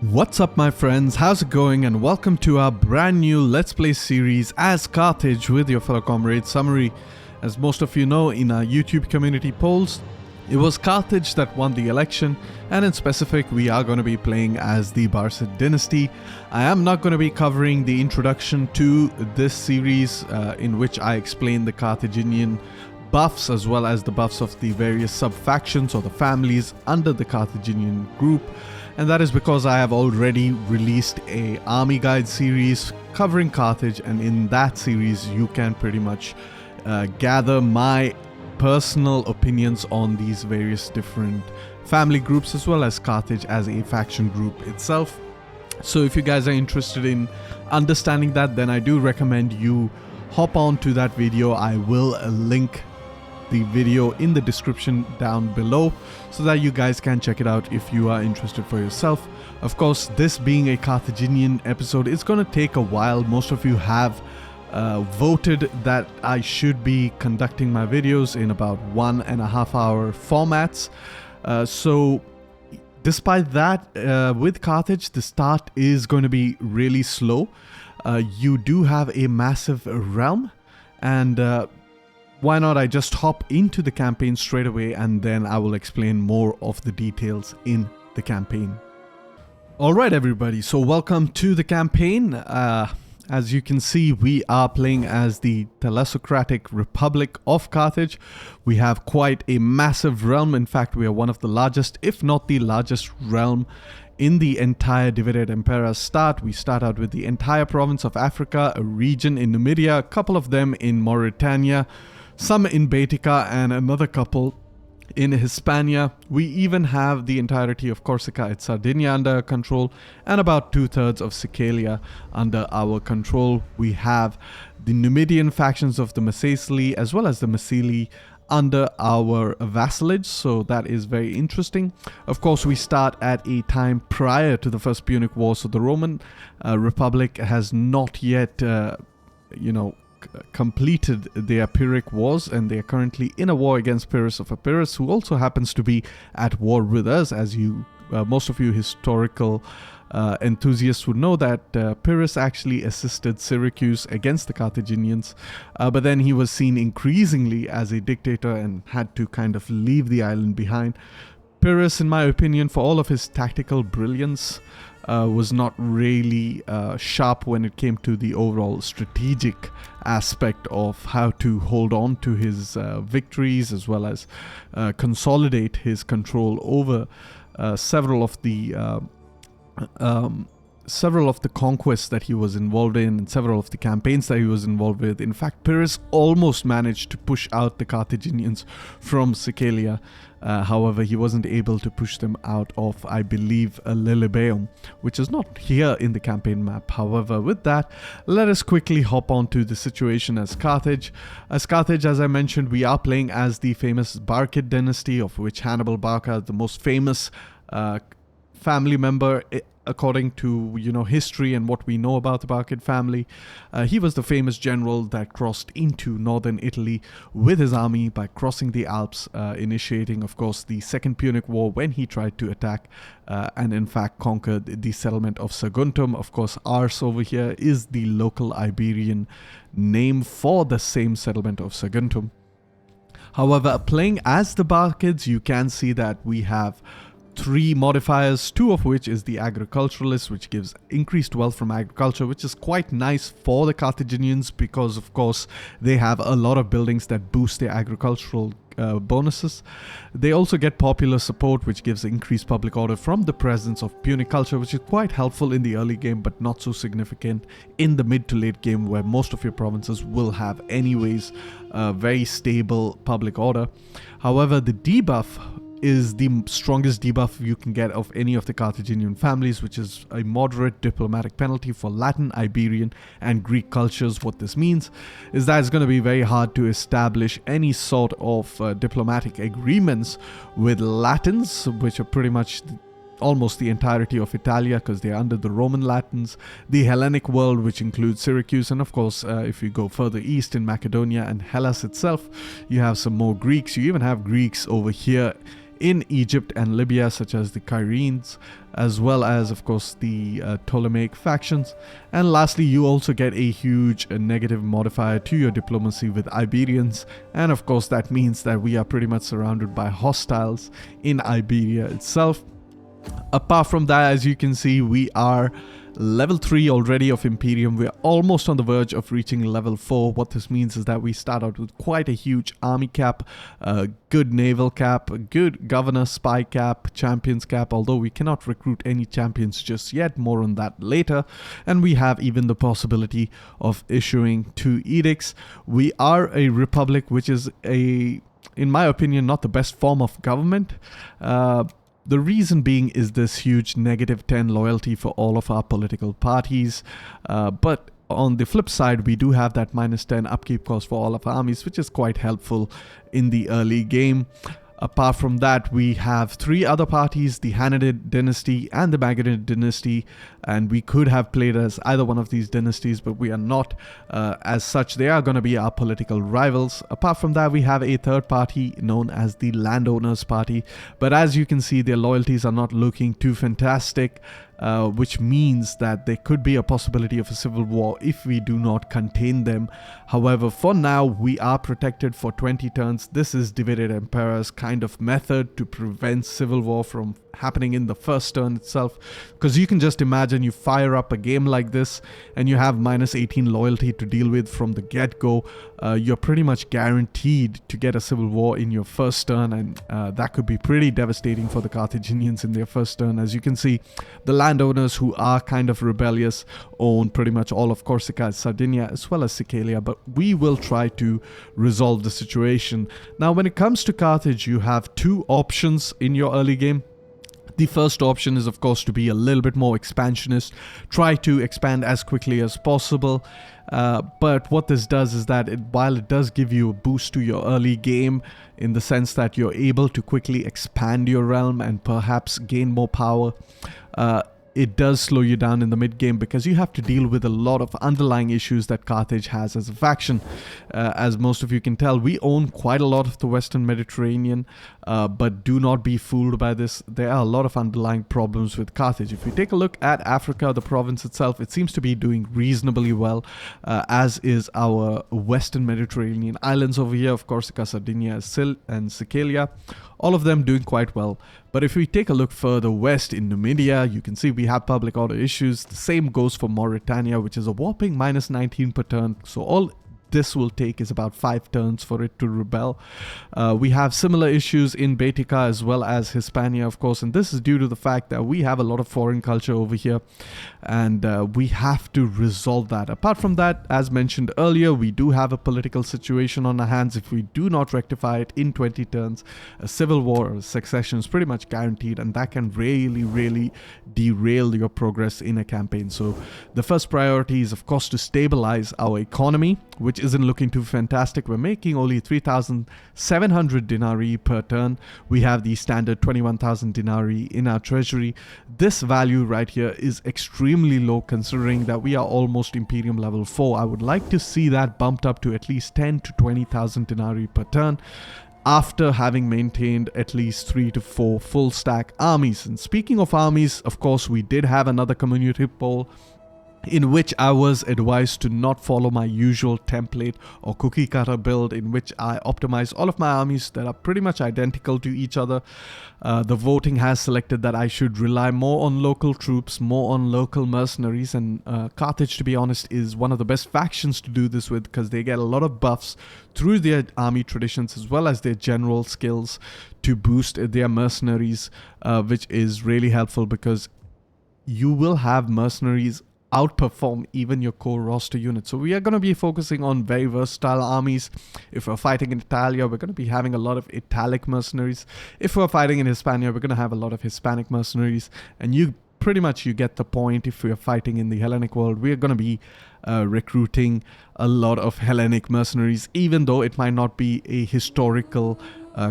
What's up my friends, how's it going, and welcome to our brand new Let's Play series as Carthage with your fellow comrade Summary. As most of you know, in our YouTube community polls, it was Carthage that won the election, and in specific we are going to be playing as the Barcid dynasty. I am not going to be covering the introduction to this series in which I explain the Carthaginian buffs as well as the buffs of the various sub-factions or the families under the Carthaginian group. And that is because I have already released a army guide series covering Carthage, and in that series you can pretty much gather my personal opinions on these various different family groups as well as Carthage as a faction group itself. So if you guys are interested in understanding that, then I do recommend you hop on to that video. I will link the video in the description down below so that you guys can check it out if you are interested for yourself. Of course, this being a Carthaginian episode, it's going to take a while. Most of you have voted that I should be conducting my videos in about 1.5 hour formats. So despite that, with Carthage, the start is going to be really slow. You do have a massive realm, and why not I just hop into the campaign straight away, and then I will explain more of the details in the campaign. Alright everybody, so welcome to the campaign. As you can see, we are playing as the Thalassocratic Republic of Carthage. We have quite a massive realm. In fact, we are one of the largest, if not the largest realm in the entire divided Impera start. We start out with the entire province of Africa, a region in Numidia, a couple of them in Mauritania, some in Baetica, and another couple in Hispania. We even have the entirety of Corsica and Sardinia under control, and about 2/3 of Sicilia under our control. We have the Numidian factions of the Massili as well as the Massili under our vassalage, so that is very interesting. Of course, we start at a time prior to the First Punic War, so the Roman Republic has not yet, completed their Pyrrhic wars, and they are currently in a war against Pyrrhus of Epirus, who also happens to be at war with us. As you, most of you historical enthusiasts would know that Pyrrhus actually assisted Syracuse against the Carthaginians, but then he was seen increasingly as a dictator and had to kind of leave the island behind. Pyrrhus, in my opinion, for all of his tactical brilliance, was not really sharp when it came to the overall strategic aspect of how to hold on to his victories as well as consolidate his control over several of the conquests that he was involved in and several of the campaigns that he was involved with. In fact, Pyrrhus almost managed to push out the Carthaginians from Sicilia. However, he wasn't able to push them out of, I believe, Lilybaeum, which is not here in the campaign map. However, with that, let us quickly hop on to the situation as Carthage. As Carthage, as I mentioned, we are playing as the famous Barcid dynasty, of which Hannibal Barca, the most famous family member according to history and what we know about the Barcid family. He was the famous general that crossed into northern Italy with his army by crossing the Alps, initiating, of course, the Second Punic War when he tried to attack and in fact conquered the settlement of Saguntum. Of course, Ars over here is the local Iberian name for the same settlement of Saguntum. However, playing as the Barcids, you can see that we have 3 modifiers, 2 of which is the agriculturalist, which gives increased wealth from agriculture, which is quite nice for the Carthaginians because, of course, they have a lot of buildings that boost their agricultural bonuses. They also get popular support, which gives increased public order from the presence of Punic culture, which is quite helpful in the early game but not so significant in the mid to late game, where most of your provinces will have anyways very stable public order. However, the debuff is the strongest debuff you can get of any of the Carthaginian families, which is a moderate diplomatic penalty for Latin, Iberian, and Greek cultures. What this means is that it's going to be very hard to establish any sort of diplomatic agreements with Latins, which are pretty much almost the entirety of Italia because they're under the Roman Latins, the Hellenic world, which includes Syracuse, and of course, if you go further east in Macedonia and Hellas itself, you have some more Greeks. You even have Greeks over here in Egypt and Libya, such as the Cairenes, as well as, of course, the Ptolemaic factions. And lastly, you also get a huge negative modifier to your diplomacy with Iberians. And of course, that means that we are pretty much surrounded by hostiles in Iberia itself. Apart from that, as you can see, we are level 3 already of Imperium. We're almost on the verge of reaching level 4. What this means is that we start out with quite a huge army cap, a good naval cap, a good governor spy cap, champions cap, although we cannot recruit any champions just yet, more on that later. And we have even the possibility of issuing 2 edicts. We are a republic, which is in my opinion, not the best form of government. The reason being is this huge -10 loyalty for all of our political parties. But on the flip side, we do have that -10 upkeep cost for all of our armies, which is quite helpful in the early game. Apart from that, we have 3 other parties, the Hanadid dynasty and the Magadid dynasty, and we could have played as either one of these dynasties, but we are not. As such, they are going to be our political rivals. Apart from that, we have a third party known as the Landowners Party, but as you can see, their loyalties are not looking too fantastic. Which means that there could be a possibility of a civil war if we do not contain them. However, for now, we are protected for 20 turns. This is Divided Empera's kind of method to prevent civil war from happening in the first turn itself. Because you can just imagine you fire up a game like this and you have -18 loyalty to deal with from the get-go. You're pretty much guaranteed to get a civil war in your first turn, and that could be pretty devastating for the Carthaginians in their first turn. As you can see, the landowners who are kind of rebellious own pretty much all of Corsica, Sardinia, as well as Sicilia, but we will try to resolve the situation. Now, when it comes to Carthage, you have 2 options in your early game. The first option is, of course, to be a little bit more expansionist, try to expand as quickly as possible. But what this does is that while it does give you a boost to your early game in the sense that you're able to quickly expand your realm and perhaps gain more power, it does slow you down in the mid game because you have to deal with a lot of underlying issues that Carthage has as a faction. As most of you can tell, we own quite a lot of the Western Mediterranean, but do not be fooled by this. There are a lot of underlying problems with Carthage. If we take a look at Africa, the province itself, it seems to be doing reasonably well, as is our Western Mediterranean islands over here, of Corsica, Sardinia, and Sicilia. All of them doing quite well. But if we take a look further west in Numidia, you can see we have public order issues. The same goes for Mauritania, which is a whopping -19 per turn. So all this will take is about 5 turns for it to rebel. We have similar issues in Baetica as well as Hispania, of course, and this is due to the fact that we have a lot of foreign culture over here, and we have to resolve that. Apart from that, as mentioned earlier, we do have a political situation on our hands. If we do not rectify it in 20 turns, a civil war or succession is pretty much guaranteed, and that can really derail your progress in a campaign. So the first priority is, of course, to stabilize our economy, which isn't looking too fantastic. We're making only 3,700 denarii per turn. We have the standard 21,000 denarii in our treasury. This value right here is extremely low considering that we are almost Imperium level 4. I would like to see that bumped up to at least 10 to 20,000 denarii per turn, after having maintained at least 3 to 4 full stack armies. And speaking of armies, of course, we did have another community poll in which I was advised to not follow my usual template or cookie cutter build in which I optimize all of my armies that are pretty much identical to each other. The voting has selected that I should rely more on local troops, more on local mercenaries, and Carthage, to be honest, is one of the best factions to do this with because they get a lot of buffs through their army traditions as well as their general skills to boost their mercenaries, which is really helpful because you will have mercenaries outperform even your core roster unit. So we are going to be focusing on very versatile armies. If we're fighting in Italia, we're going to be having a lot of Italic mercenaries. If we're fighting in Hispania, we're going to have a lot of Hispanic mercenaries. And you get the point. If we're fighting in the Hellenic world, we're going to be recruiting a lot of Hellenic mercenaries, even though it might not be a historical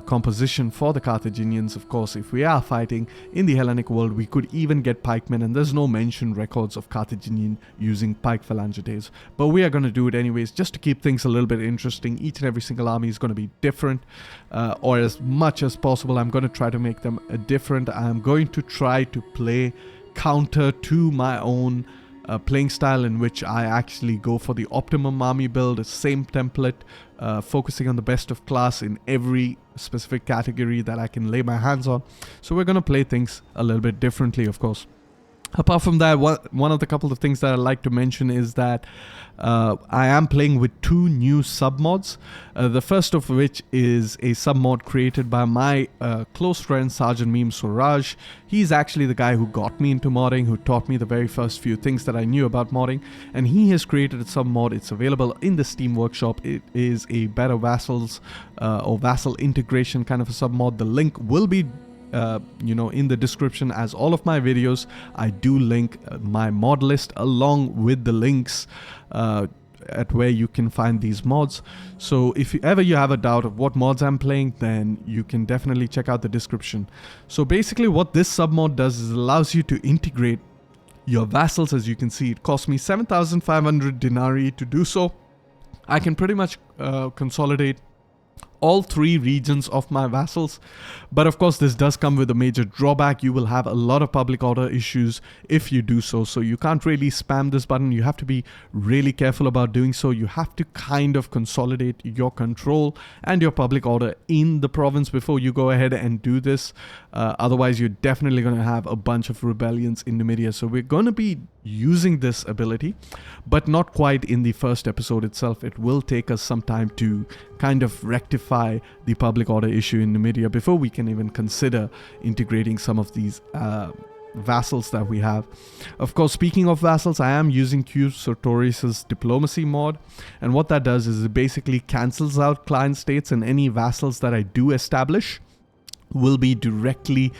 composition for the Carthaginians. Of course, if we are fighting in the Hellenic world, we could even get pikemen, and there's no mentioned records of Carthaginian using pike phalangites. But we are going to do it anyways, just to keep things a little bit interesting. Each and every single army is going to be different, or as much as possible, I'm going to try to make them different. I'm going to try to play counter to my own playing style, in which I actually go for the optimum army build, the same template, focusing on the best of class in every specific category that I can lay my hands on. So we're going to play things a little bit differently, of course. Apart from that, one of the couple of things that I'd like to mention is that I am playing with 2 new submods. The first of which is a submod created by my close friend Sergeant Meme Swaraj. He's actually the guy who got me into modding, who taught me the very first few things that I knew about modding, and he has created a submod. It's available in the Steam Workshop. It is a better Vassals or Vassal integration kind of a submod. The link will be in the description. As all of my videos, I do link my mod list along with the links at where you can find these mods. So if ever you have a doubt of what mods I'm playing, then you can definitely check out the description. So basically what this submod does is it allows you to integrate your vassals. As you can see, it cost me 7,500 denarii to do so. I can pretty much consolidate all 3 regions of my vassals, but of course this does come with a major drawback. You will have a lot of public order issues if you do so. So you can't really spam this button. You have to be really careful about doing so. You have to kind of consolidate your control and your public order in the province before you go ahead and do this. Otherwise you're definitely going to have a bunch of rebellions in Numidia. So we're going to be using this ability, but not quite in the first episode itself. It will take us some time to kind of rectify the public order issue in Numidia before we can even consider integrating some of these vassals that we have. Of course, speaking of vassals, I am using Q Sartorius' diplomacy mod, and what that does is it basically cancels out client states, and any vassals that I do establish will be directly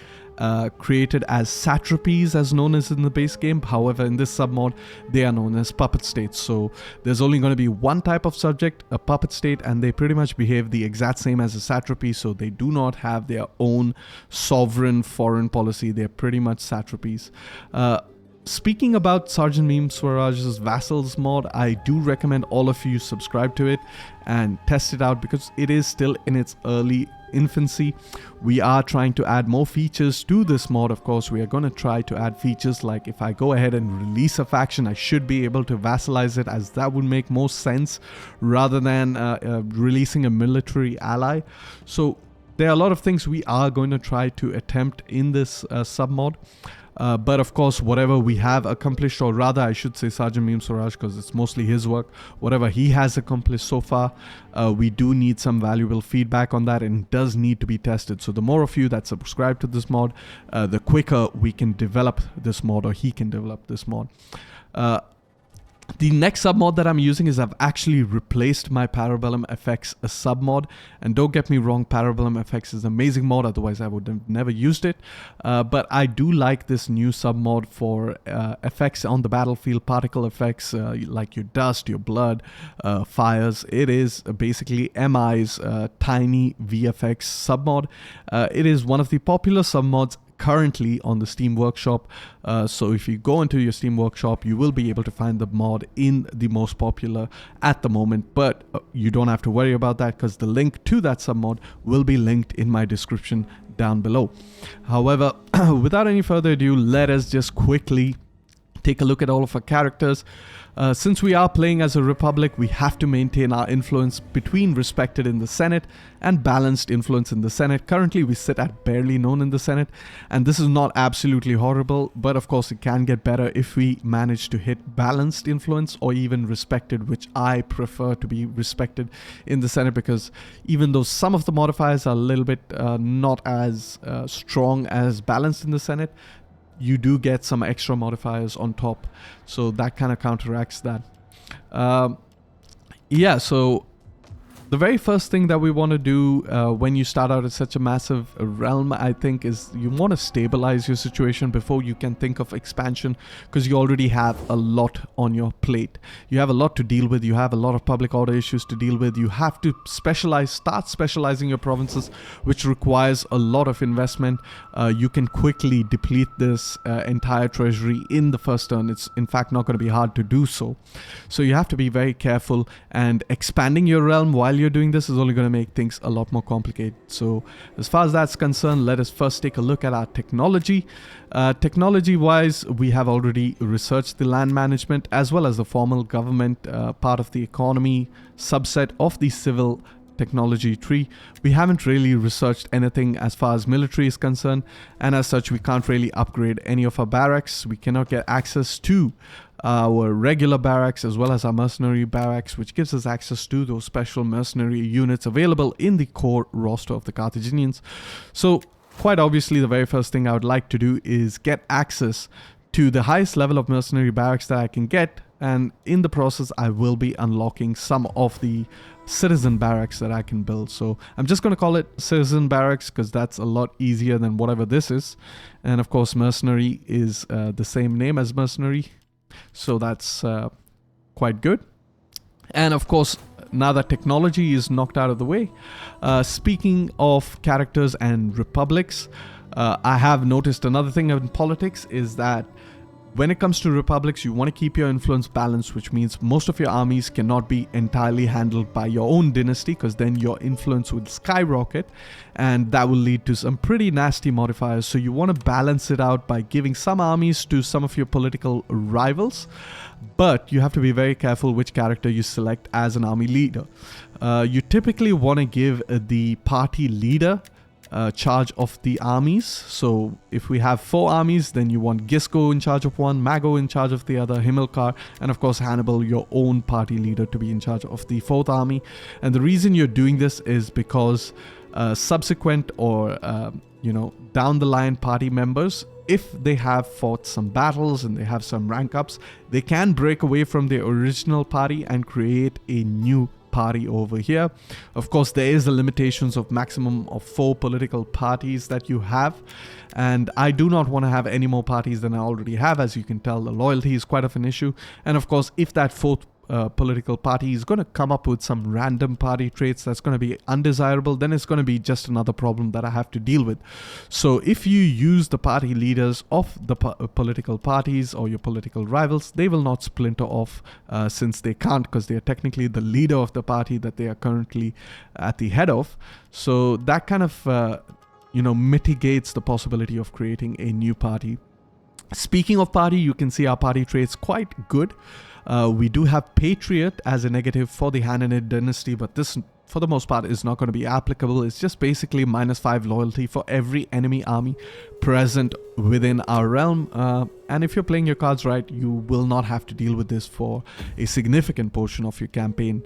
created as satrapies, as known as in the base game. However, in this submod, they are known as puppet states. So there's only going to be one type of subject, a puppet state, and they pretty much behave the exact same as a satrapy. So they do not have their own sovereign foreign policy. They're pretty much satrapies. Speaking about Sergeant Meme Swaraj's Vassals mod, I do recommend all of you subscribe to it and test it out, because it is still in its early infancy. We are trying to add more features to this mod. Of course, we are going to try to add features like if I go ahead and release a faction, I should be able to vassalize it, as that would make more sense rather than releasing a military ally. So there are a lot of things we are going to try to attempt in this submod. But of course, whatever we have accomplished, or rather I should say Sergeant Meme Swaraj, because it's mostly his work, whatever he has accomplished so far, we do need some valuable feedback on that, and it does need to be tested. So the more of you that subscribe to this mod, the quicker we can develop this mod, or he can develop this mod. The next submod that I'm using is I've actually replaced my Parabellum FX submod. And don't get me wrong, Parabellum FX is an amazing mod, otherwise I would have never used it. But I do like this new submod for effects on the battlefield, particle effects like your dust, your blood, fires. It is basically MI's tiny VFX submod. It is one of the popular submods currently on the Steam Workshop. So if you go into your Steam Workshop, you will be able to find the mod in the most popular at the moment, but you don't have to worry about that, because the link to that submod will be linked in my description down below. However, without any further ado, let us just quickly take a look at all of our characters. Since we are playing as a republic, we have to maintain our influence between respected in the Senate and balanced influence in the Senate. Currently, we sit at barely known in the Senate, and this is not absolutely horrible, but of course it can get better if we manage to hit balanced influence or even respected, which I prefer to be respected in the Senate, because even though some of the modifiers are a little bit not as strong as balanced in the Senate, you do get some extra modifiers on top, so that kind of counteracts that. Yeah, so The very first thing that we want to do when you start out in such a massive realm, I think, is you want to stabilize your situation before you can think of expansion, because you already have a lot on your plate. You have a lot to deal with. You have a lot of public order issues to deal with. You have to start specializing your provinces, which requires a lot of investment. You can quickly deplete this entire treasury in the first turn. It's in fact not going to be hard to do so. So you have to be very careful, and expanding your realm while you're doing this is only going to make things a lot more complicated. So as far as that's concerned, let us first take a look at our technology. Technology wise, we have already researched the land management as well as the formal government part of the economy subset of the civil technology tree. We haven't really researched anything as far as military is concerned, and as such we can't really upgrade any of our barracks. We cannot get access to our regular barracks as well as our mercenary barracks, which gives us access to those special mercenary units available in the core roster of the Carthaginians. So quite obviously the very first thing I would like to do is get access to the highest level of mercenary barracks that I can get, and in the process I will be unlocking some of the citizen barracks that I can build. So I'm just going to call it citizen barracks because that's a lot easier than whatever this is. And of course mercenary is the same name as mercenary, so that's quite good. And of course, now that technology is knocked out of the way, speaking of characters and republics, I have noticed another thing in politics is that when it comes to republics, you want to keep your influence balanced, which means most of your armies cannot be entirely handled by your own dynasty, because then your influence will skyrocket and that will lead to some pretty nasty modifiers. So you want to balance it out by giving some armies to some of your political rivals, but you have to be very careful which character you select as an army leader. You typically want to give the party leader charge of the armies. So if we have 4 armies, then you want Gisco in charge of one, Mago in charge of the other, Himilcar, and of course Hannibal, your own party leader, to be in charge of the 4th army. And the reason you're doing this is because subsequent or down the line party members, if they have fought some battles and they have some rank ups, they can break away from their original party and create a new party over here. Of course, there is the limitations of maximum of 4 political parties that you have, and I do not want to have any more parties than I already have. As you can tell, the loyalty is quite of an issue, and of course if that 4th political party is going to come up with some random party traits that's going to be undesirable, then it's going to be just another problem that I have to deal with. So if you use the party leaders of the political parties or your political rivals, they will not splinter off since they can't, because they are technically the leader of the party that they are currently at the head of. So that kind of mitigates the possibility of creating a new party. Speaking of party, you can see our party traits quite good. We do have Patriot as a negative for the Hananid dynasty, but this for the most part is not going to be applicable. It's just basically -5 loyalty for every enemy army present within our realm. And if you're playing your cards right, you will not have to deal with this for a significant portion of your campaign.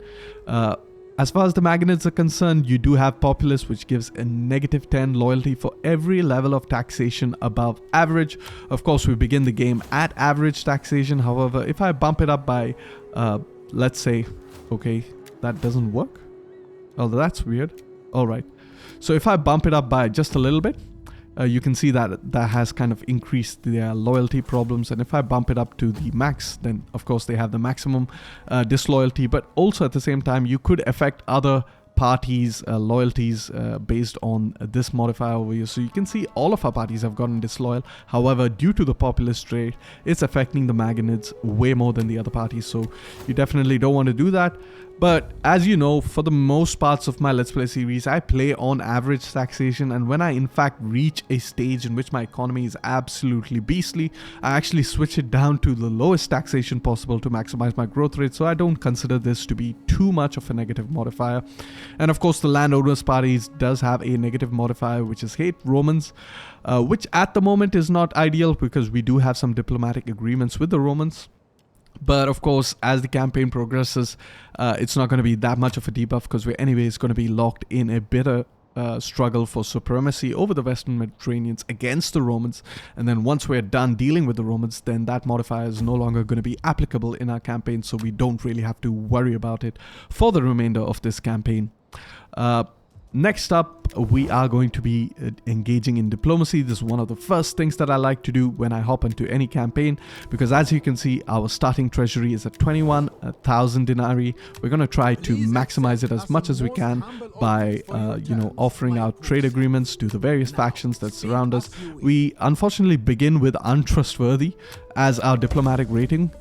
As far as the Magnates are concerned, you do have Populous, which gives a -10 loyalty for every level of taxation above average. Of course, we begin the game at average taxation. However, if I bump it up by, let's say, okay, that doesn't work. Oh, that's weird. All right. So if I bump it up by just a little bit, you can see that that has kind of increased their loyalty problems. And if I bump it up to the max, then of course they have the maximum disloyalty. But also at the same time, you could affect other parties' loyalties based on this modifier over here. So you can see all of our parties have gotten disloyal. However, due to the populist trait, it's affecting the Magonids way more than the other parties. So you definitely don't want to do that. But as you know, for the most parts of my Let's Play series, I play on average taxation, and when I in fact reach a stage in which my economy is absolutely beastly, I actually switch it down to the lowest taxation possible to maximize my growth rate, so I don't consider this to be too much of a negative modifier. And of course, the landowners parties does have a negative modifier, which is hate Romans, which at the moment is not ideal because we do have some diplomatic agreements with the Romans. But of course, as the campaign progresses, it's not going to be that much of a debuff because we're anyways going to be locked in a bitter struggle for supremacy over the Western Mediterraneans against the Romans. And then once we're done dealing with the Romans, then that modifier is no longer going to be applicable in our campaign, so we don't really have to worry about it for the remainder of this campaign. Next up, we are going to be engaging in diplomacy. This is one of the first things that I like to do when I hop into any campaign, because as you can see, our starting treasury is at 21,000 denarii. We're going to try to maximize it as much as we can by, offering out trade agreements to the various factions that surround us. We unfortunately begin with untrustworthy as our diplomatic rating.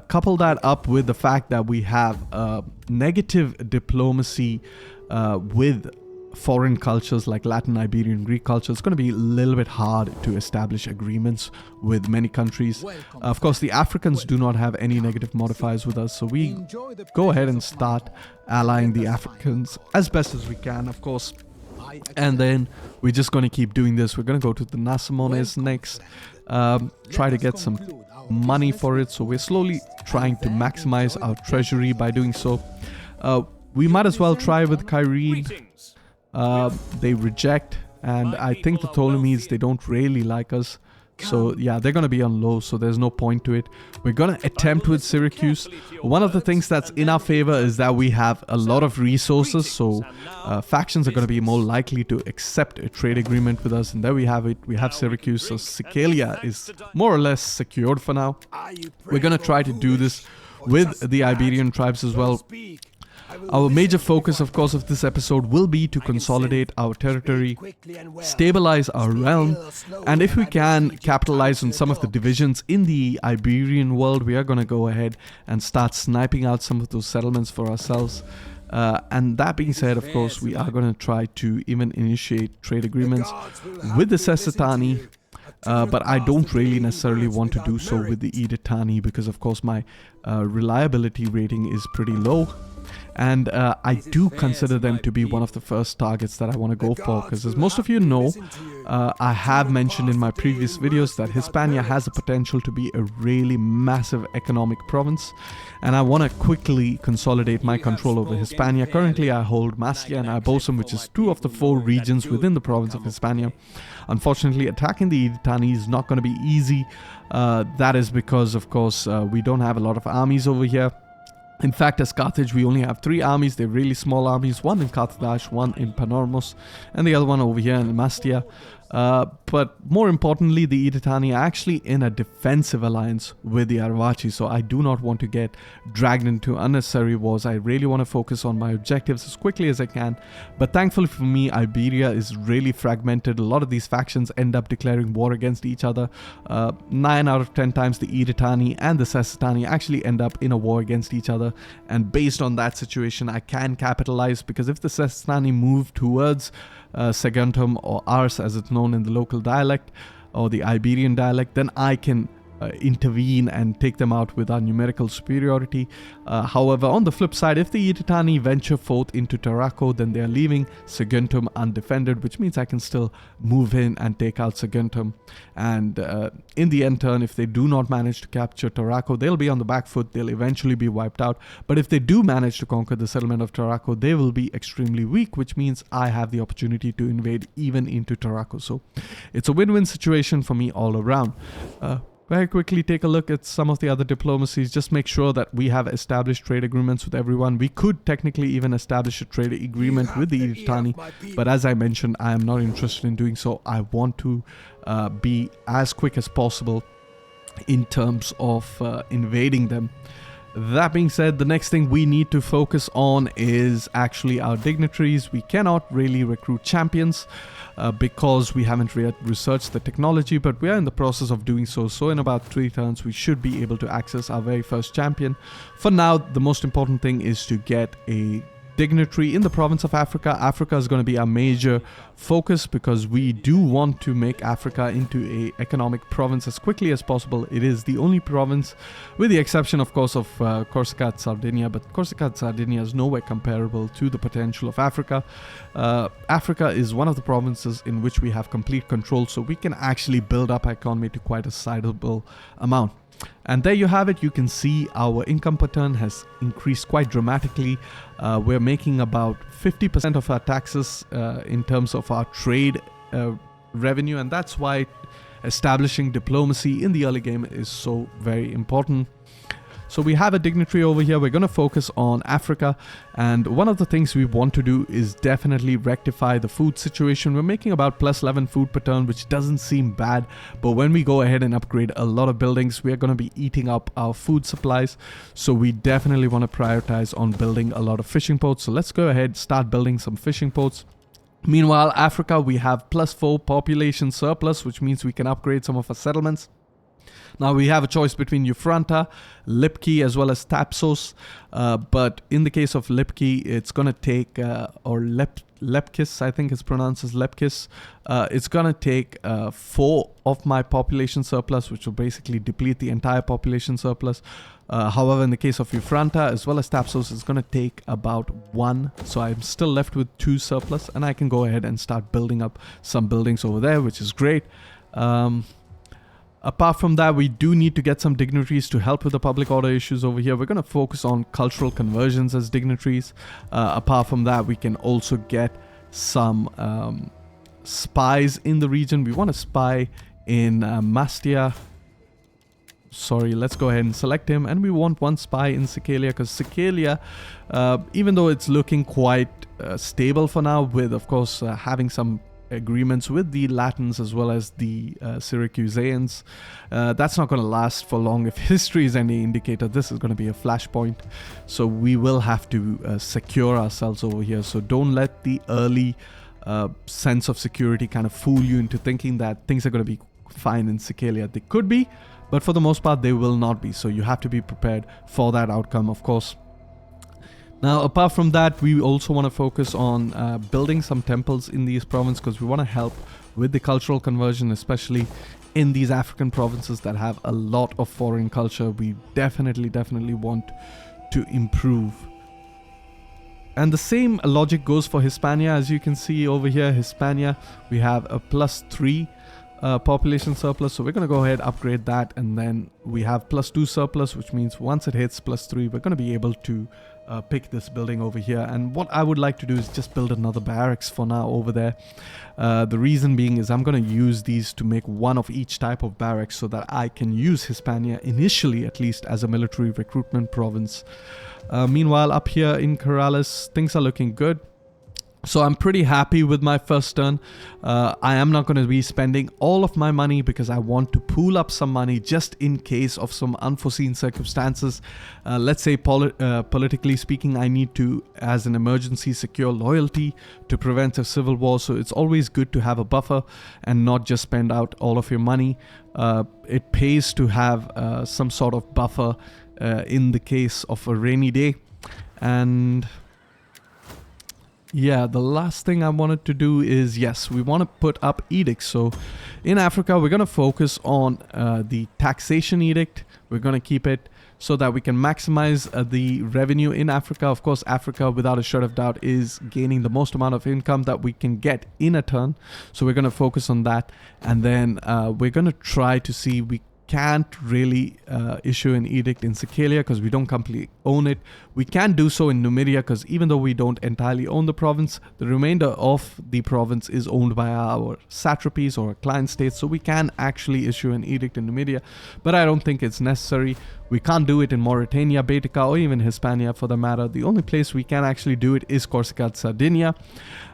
Couple that up with the fact that we have negative diplomacy with foreign cultures like Latin, Iberian, Greek culture. It's going to be a little bit hard to establish agreements with many countries. Of course, the Africans do not have any negative modifiers with us, so we go ahead and start allying the Africans as best as we can, of course. And then we're just going to keep doing this. We're going to go to the Nasamones next, try to get some money for it. So we're slowly trying to maximize our treasury by doing so. We might as well try with Kyrene. They reject, and I think the Ptolemies, they don't really like us. So yeah, they're going to be on low, so there's no point to it. We're going to attempt with Syracuse. One of the things that's in our favor is that we have a lot of resources, so factions are going to be more likely to accept a trade agreement with us. And there we have it. We have Syracuse, so Sicilia is more or less secured for now. We're going to try to do this with the Iberian tribes as well. Our major focus, of course, of this episode will be to consolidate our territory, stabilize our realm, and if we can capitalize on some of the divisions in the Iberian world, we are going to go ahead and start sniping out some of those settlements for ourselves. And that being said, of course, we are going to try to even initiate trade agreements with the Sessetani. But I don't really necessarily want to do so with the Idani because, of course, my reliability rating is pretty low. And I do consider them to be one of the first targets that I want to go for, because as most of you know, I have mentioned in my previous videos that Hispania has the potential to be a really massive economic province, and I want to quickly consolidate my control over Hispania. Currently I hold Mastia and Ibosum, which is 2 of the 4 regions within the province of Hispania. Unfortunately, attacking the Idani is not going to be easy. That is because, of course, we don't have a lot of armies over here. In fact, as Carthage, we only have 3 armies. They're really small armies. One in Carthage, one in Panormos, and the other one over here in Mastia. But more importantly, the Idani are actually in a defensive alliance with the Arvaci, so I do not want to get dragged into unnecessary wars. I really want to focus on my objectives as quickly as I can. But thankfully for me, Iberia is really fragmented. A lot of these factions end up declaring war against each other. 9 out of 10 times the Idani and the Sessetani actually end up in a war against each other. And based on that situation, I can capitalize, because if the Sessetani move towards Saguntum, or Ars as it's known in the local dialect, or the Iberian dialect, then I can intervene and take them out with our numerical superiority. However, on the flip side, if the Idani venture forth into Tarraco, then they are leaving Saguntum undefended, which means I can still move in and take out Saguntum. And in the end turn, if they do not manage to capture Tarraco, they'll be on the back foot. They'll eventually be wiped out. But if they do manage to conquer the settlement of Tarraco, they will be extremely weak, which means I have the opportunity to invade even into Tarraco. So it's a win-win situation for me all around. Very quickly take a look at some of the other diplomacies. Just make sure that we have established trade agreements with everyone. We could technically even establish a trade agreement with the Idani, but as I mentioned, I am not interested in doing so. I want to be as quick as possible in terms of invading them. That being said, the next thing we need to focus on is actually our dignitaries. We cannot really recruit champions because we haven't yet researched the technology, but we are in the process of doing so. So in about 3 turns, we should be able to access our very first champion. For now, the most important thing is to get a dignitary in the province of Africa. Africa is going to be our major focus because we do want to make Africa into a economic province as quickly as possible. It is the only province, with the exception of course of Corsica and Sardinia, but Corsica and Sardinia is nowhere comparable to the potential of Africa. Africa is one of the provinces in which we have complete control, so we can actually build up our economy to quite a sizable amount. And there you have it. You can see our income per ton has increased quite dramatically. We're making about 50% of our taxes in terms of our trade revenue, and that's why establishing diplomacy in the early game is so very important. So we have a dignitary over here. We're going to focus on Africa, and one of the things we want to do is definitely rectify the food situation. We're making about plus 11 food per turn, which doesn't seem bad, but when we go ahead and upgrade a lot of buildings, we are going to be eating up our food supplies. So we definitely want to prioritize on building a lot of fishing ports. So let's go ahead, start building some fishing ports. Meanwhile, Africa, we have plus 4 population surplus, which means we can upgrade some of our settlements. Now we have a choice between Ufranta, Lipki, as well as Tapsos, but in the case of Lipki, it's going to take, or Lepkis, I think it's pronounced as Lepkis, it's going to take 4 of my population surplus, which will basically deplete the entire population surplus. However, in the case of Ufranta as well as Tapsos, it's going to take about 1, so I'm still left with 2 surplus, and I can go ahead and start building up some buildings over there, which is great. Apart from that, we do need to get some dignitaries to help with the public order issues over here. We're going to focus on cultural conversions as dignitaries. Apart from that, we can also get some spies in the region. We want to spy in Mastia. Sorry, let's go ahead and select him. And we want 1 spy in Sicilia, because Sicilia, even though it's looking quite stable for now, with, of course, having some agreements with the Latins as well as the Syracuseans, that's not going to last for long. If history is any indicator, this is going to be a flashpoint. So we will have to secure ourselves over here. So don't let the early sense of security kind of fool you into thinking that things are going to be fine in Sicilia. They could be, but for the most part they will not be. So you have to be prepared for that outcome, of course. Now, apart from that, we also want to focus on building some temples in these provinces, because we want to help with the cultural conversion, especially in these African provinces that have a lot of foreign culture. We definitely want to improve. And the same logic goes for Hispania. As you can see over here, Hispania, we have a plus 3 population surplus, so we're going to go ahead, upgrade that, and then we have plus 2 surplus, which means once it hits plus 3, we're going to be able to pick this building over here. And what I would like to do is just build another barracks for now over there. The reason being is I'm going to use these to make 1 of each type of barracks, so that I can use Hispania initially, at least, as a military recruitment province. Meanwhile, up here in Corrales, things are looking good. So I'm pretty happy with my first turn. I am not going to be spending all of my money, because I want to pool up some money just in case of some unforeseen circumstances. Let's say politically speaking, I need to, as an emergency, secure loyalty to prevent a civil war. So it's always good to have a buffer and not just spend out all of your money. It pays to have some sort of buffer in the case of a rainy day. And yeah, the last thing I wanted to do is, yes, we want to put up edicts. So in Africa, we're going to focus on the taxation edict. We're going to keep it so that we can maximize the revenue in Africa. Of course, Africa, without a shred of doubt, is gaining the most amount of income that we can get in a turn. So we're going to focus on that. And then we're going to try to see, we can't really issue an edict in Sicilia because we don't completely own it. We can do so in Numidia, because even though we don't entirely own the province, the remainder of the province is owned by our satrapies or client states, so we can actually issue an edict in Numidia, but I don't think it's necessary. We can't do it in Mauritania, Baetica, or even Hispania for the matter. The only place we can actually do it is Corsica, Sardinia.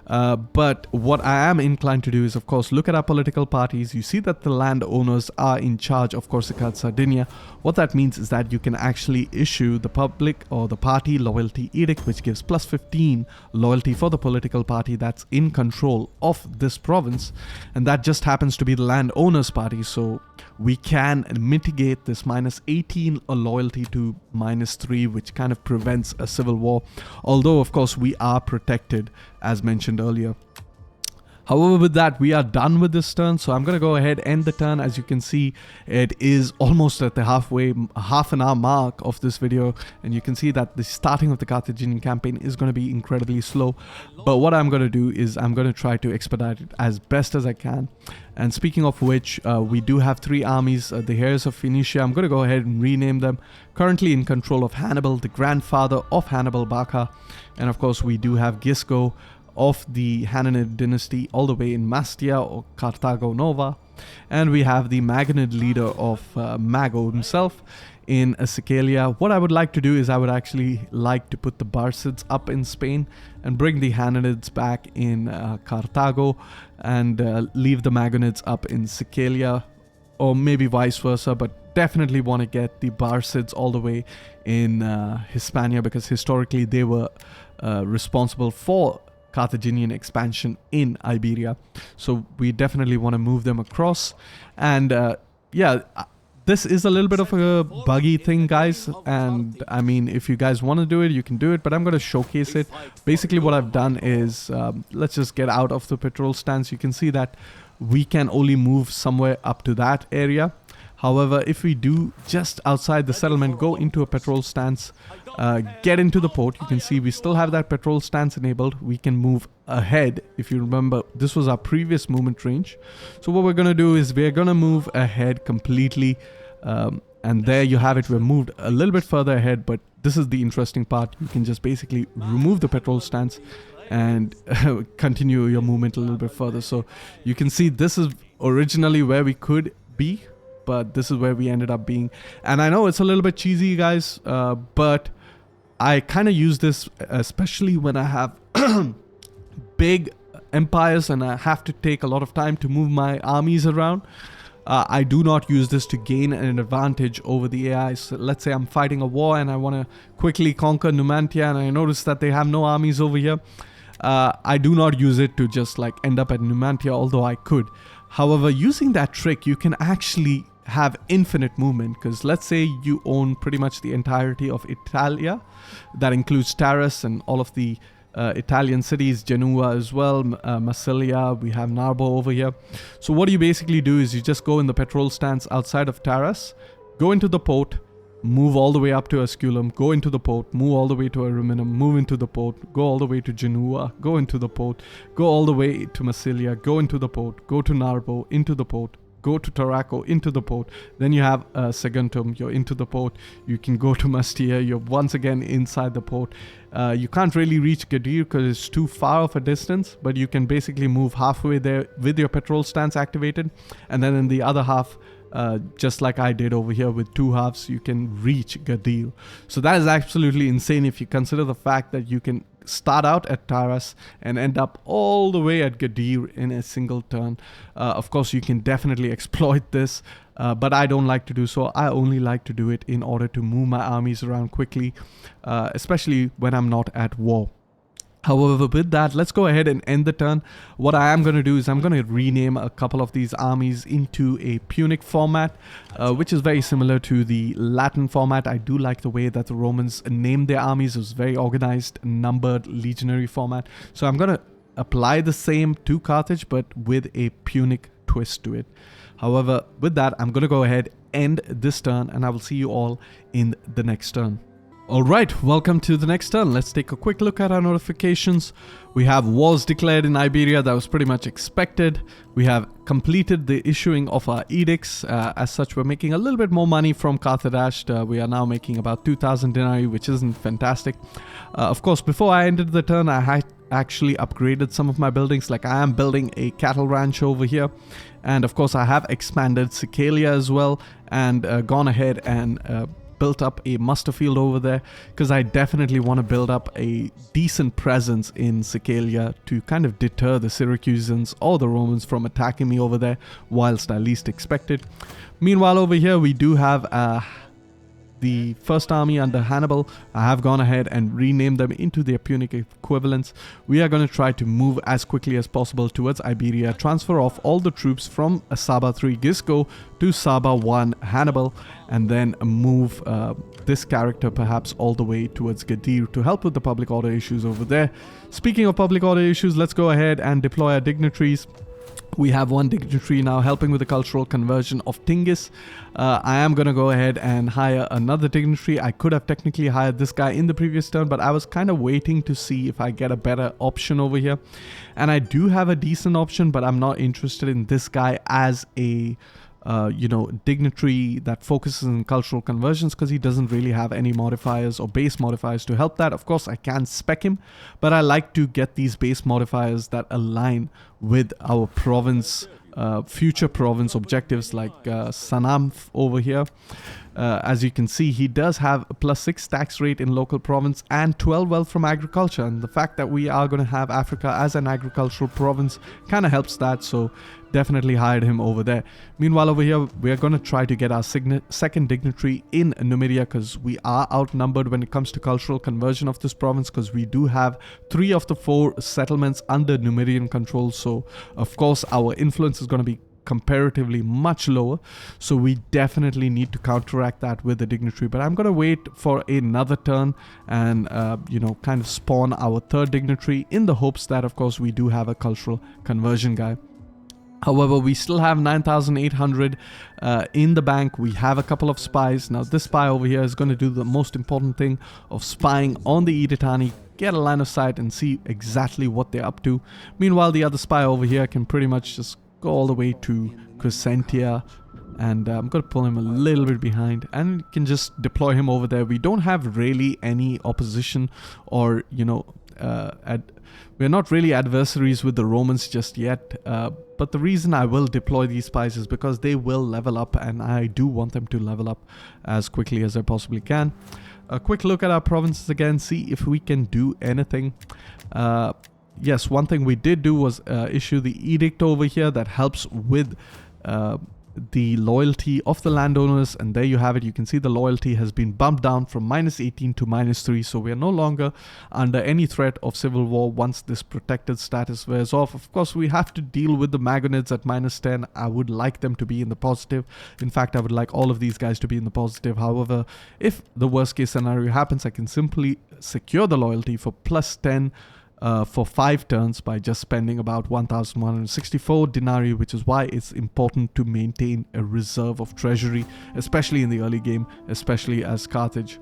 But what I am inclined to do is, of course, look at our political parties. You see that the landowners are in charge of Corsica, Sardinia. What that means is that you can actually issue the public or the party loyalty edict, which gives plus 15 loyalty for the political party that's in control of this province. And that just happens to be the landowners party. So we can mitigate this minus 18 loyalty to minus 3, which kind of prevents a civil war. Although, of course, we are protected, as mentioned earlier. However, with that, we are done with this turn, so I'm going to go ahead and end the turn. As you can see, it is almost at the half an hour mark of this video, and you can see that the starting of the Carthaginian campaign is going to be incredibly slow. But what I'm going to do is I'm going to try to expedite it as best as I can. And speaking of which, we do have 3 armies, the heirs of Phoenicia. I'm going to go ahead and rename them. Currently in control of Hannibal, the grandfather of Hannibal Barca. And of course, we do have Gisco of the Hananid dynasty all the way in Mastia or Carthago Nova, and we have the Magonid leader of Mago himself in Sicilia. What I would like to do is I would actually like to put the Barcids up in Spain and bring the Hananids back in Carthago and leave the Magonids up in Sicilia, or maybe vice versa, but definitely want to get the Barcids all the way in Hispania, because historically they were responsible for Carthaginian expansion in Iberia. So we definitely want to move them across. And yeah, this is a little bit of a buggy thing, guys, and I mean, if you guys want to do it, you can do it, but I'm going to showcase it. Basically what I've done is let's just get out of the patrol stance. You can see that we can only move somewhere up to that area. However, if we do just outside the settlement, go into a patrol stance, get into the port, you can see we still have that patrol stance enabled. We can move ahead. If you remember, this was our previous movement range. So what we're going to do is we're going to move ahead completely. And there you have it. We're moved a little bit further ahead, but this is the interesting part. You can just basically remove the patrol stance and continue your movement a little bit further. So you can see this is originally where we could be, but this is where we ended up being. And I know it's a little bit cheesy, guys, but I kind of use this especially when I have big empires and I have to take a lot of time to move my armies around. I do not use this to gain an advantage over the AI. So let's say I'm fighting a war and I want to quickly conquer Numantia, and I notice that they have no armies over here. I do not use it to just like end up at Numantia, although I could. However, using that trick, you can actually have infinite movement, because let's say you own pretty much the entirety of Italia. That includes Taras and all of the Italian cities, Genoa as well, Massilia, we have Narbo over here. So what you basically do is you just go in the patrol stance outside of Taras, go into the port, move all the way up to Asculum, go into the port, move all the way to Ariminum, move into the port, go all the way to Genoa, go into the port, go all the way to Massilia, go into the port, go to Narbo, into the port, go to Tarraco, into the port. Then you have Saguntum, you're into the port. You can go to Mastia, you're once again inside the port. You can't really reach Gadir because it's too far of a distance, but you can basically move halfway there with your patrol stance activated. And then in the other half, just like I did over here with 2 halves, you can reach Gadir. So that is absolutely insane if you consider the fact that you can start out at Taras and end up all the way at Gadir in a single turn. Of course, you can definitely exploit this, but I don't like to do so. I only like to do it in order to move my armies around quickly, especially when I'm not at war. However, with that, let's go ahead and end the turn. What I am going to do is I'm going to rename a couple of these armies into a Punic format, which is very similar to the Latin format. I do like the way that the Romans named their armies. It was very organized, numbered, legionary format. So I'm going to apply the same to Carthage, but with a Punic twist to it. However, with that, I'm going to go ahead, end this turn, and I will see you all in the next turn. Alright, welcome to the next turn. Let's take a quick look at our notifications. We have wars declared in Iberia. That was pretty much expected. We have completed the issuing of our edicts. As such, we're making a little bit more money from Carthage. We are now making about 2,000 denarii, which isn't fantastic. Of course, before I ended the turn, I had actually upgraded some of my buildings. Like I am building a cattle ranch over here. And of course, I have expanded Sicilia as well and gone ahead and built up a muster field over there, because I definitely want to build up a decent presence in Sicilia to kind of deter the Syracusans or the Romans from attacking me over there whilst I least expect it. Meanwhile, over here we do have the first army under Hannibal. I have gone ahead and renamed them into their Punic equivalents. We are going to try to move as quickly as possible towards Iberia, transfer off all the troops from Saba 3 Gisco to Saba 1 Hannibal, and then move this character perhaps all the way towards Gadir to help with the public order issues over there. Speaking of public order issues, let's go ahead and deploy our dignitaries. We have one dignitary now helping with the cultural conversion of Tingis. I am going to go ahead and hire another dignitary. I could have technically hired this guy in the previous turn, but I was kind of waiting to see if I get a better option over here. And I do have a decent option, but I'm not interested in this guy as a dignitary that focuses on cultural conversions, because he doesn't really have any modifiers or base modifiers to help that. Of course, I can spec him, but I like to get these base modifiers that align with our province, future province objectives, like Sanamf over here. As you can see, he does have a +6 tax rate in local province and 12 wealth from agriculture, and the fact that we are going to have Africa as an agricultural province kind of helps that, so definitely hired him over there. Meanwhile, over here, we are going to try to get our second dignitary in Numidia, because we are outnumbered when it comes to cultural conversion of this province, because we do have 3 of the 4 settlements under Numidian control, so of course our influence is going to be comparatively much lower, so we definitely need to counteract that with the dignitary. But I'm going to wait for another turn and kind of spawn our third dignitary in the hopes that, of course, we do have a cultural conversion guy. However, we still have 9,800 in the bank. We have a couple of spies. Now, this spy over here is going to do the most important thing of spying on the Idani, get a line of sight and see exactly what they're up to. Meanwhile, the other spy over here can pretty much just go all the way to Crescentia, and I'm going to pull him a little bit behind and can just deploy him over there. We don't have really any opposition, or we're not really adversaries with the Romans just yet, but the reason I will deploy these spies is because they will level up, and I do want them to level up as quickly as I possibly can. A quick look at our provinces again, see if we can do anything. Yes, one thing we did do was issue the edict over here that helps with the loyalty of the landowners, and there you have it. You can see the loyalty has been bumped down from -18 to -3, so we are no longer under any threat of civil war once this protected status wears off. Of course, we have to deal with the Magonids at -10. I would like them to be in the positive. In fact, I would like all of these guys to be in the positive. However, if the worst case scenario happens, I can simply secure the loyalty for +10 for 5 turns by just spending about 1,164 denarii, which is why it's important to maintain a reserve of treasury, especially in the early game, especially as Carthage.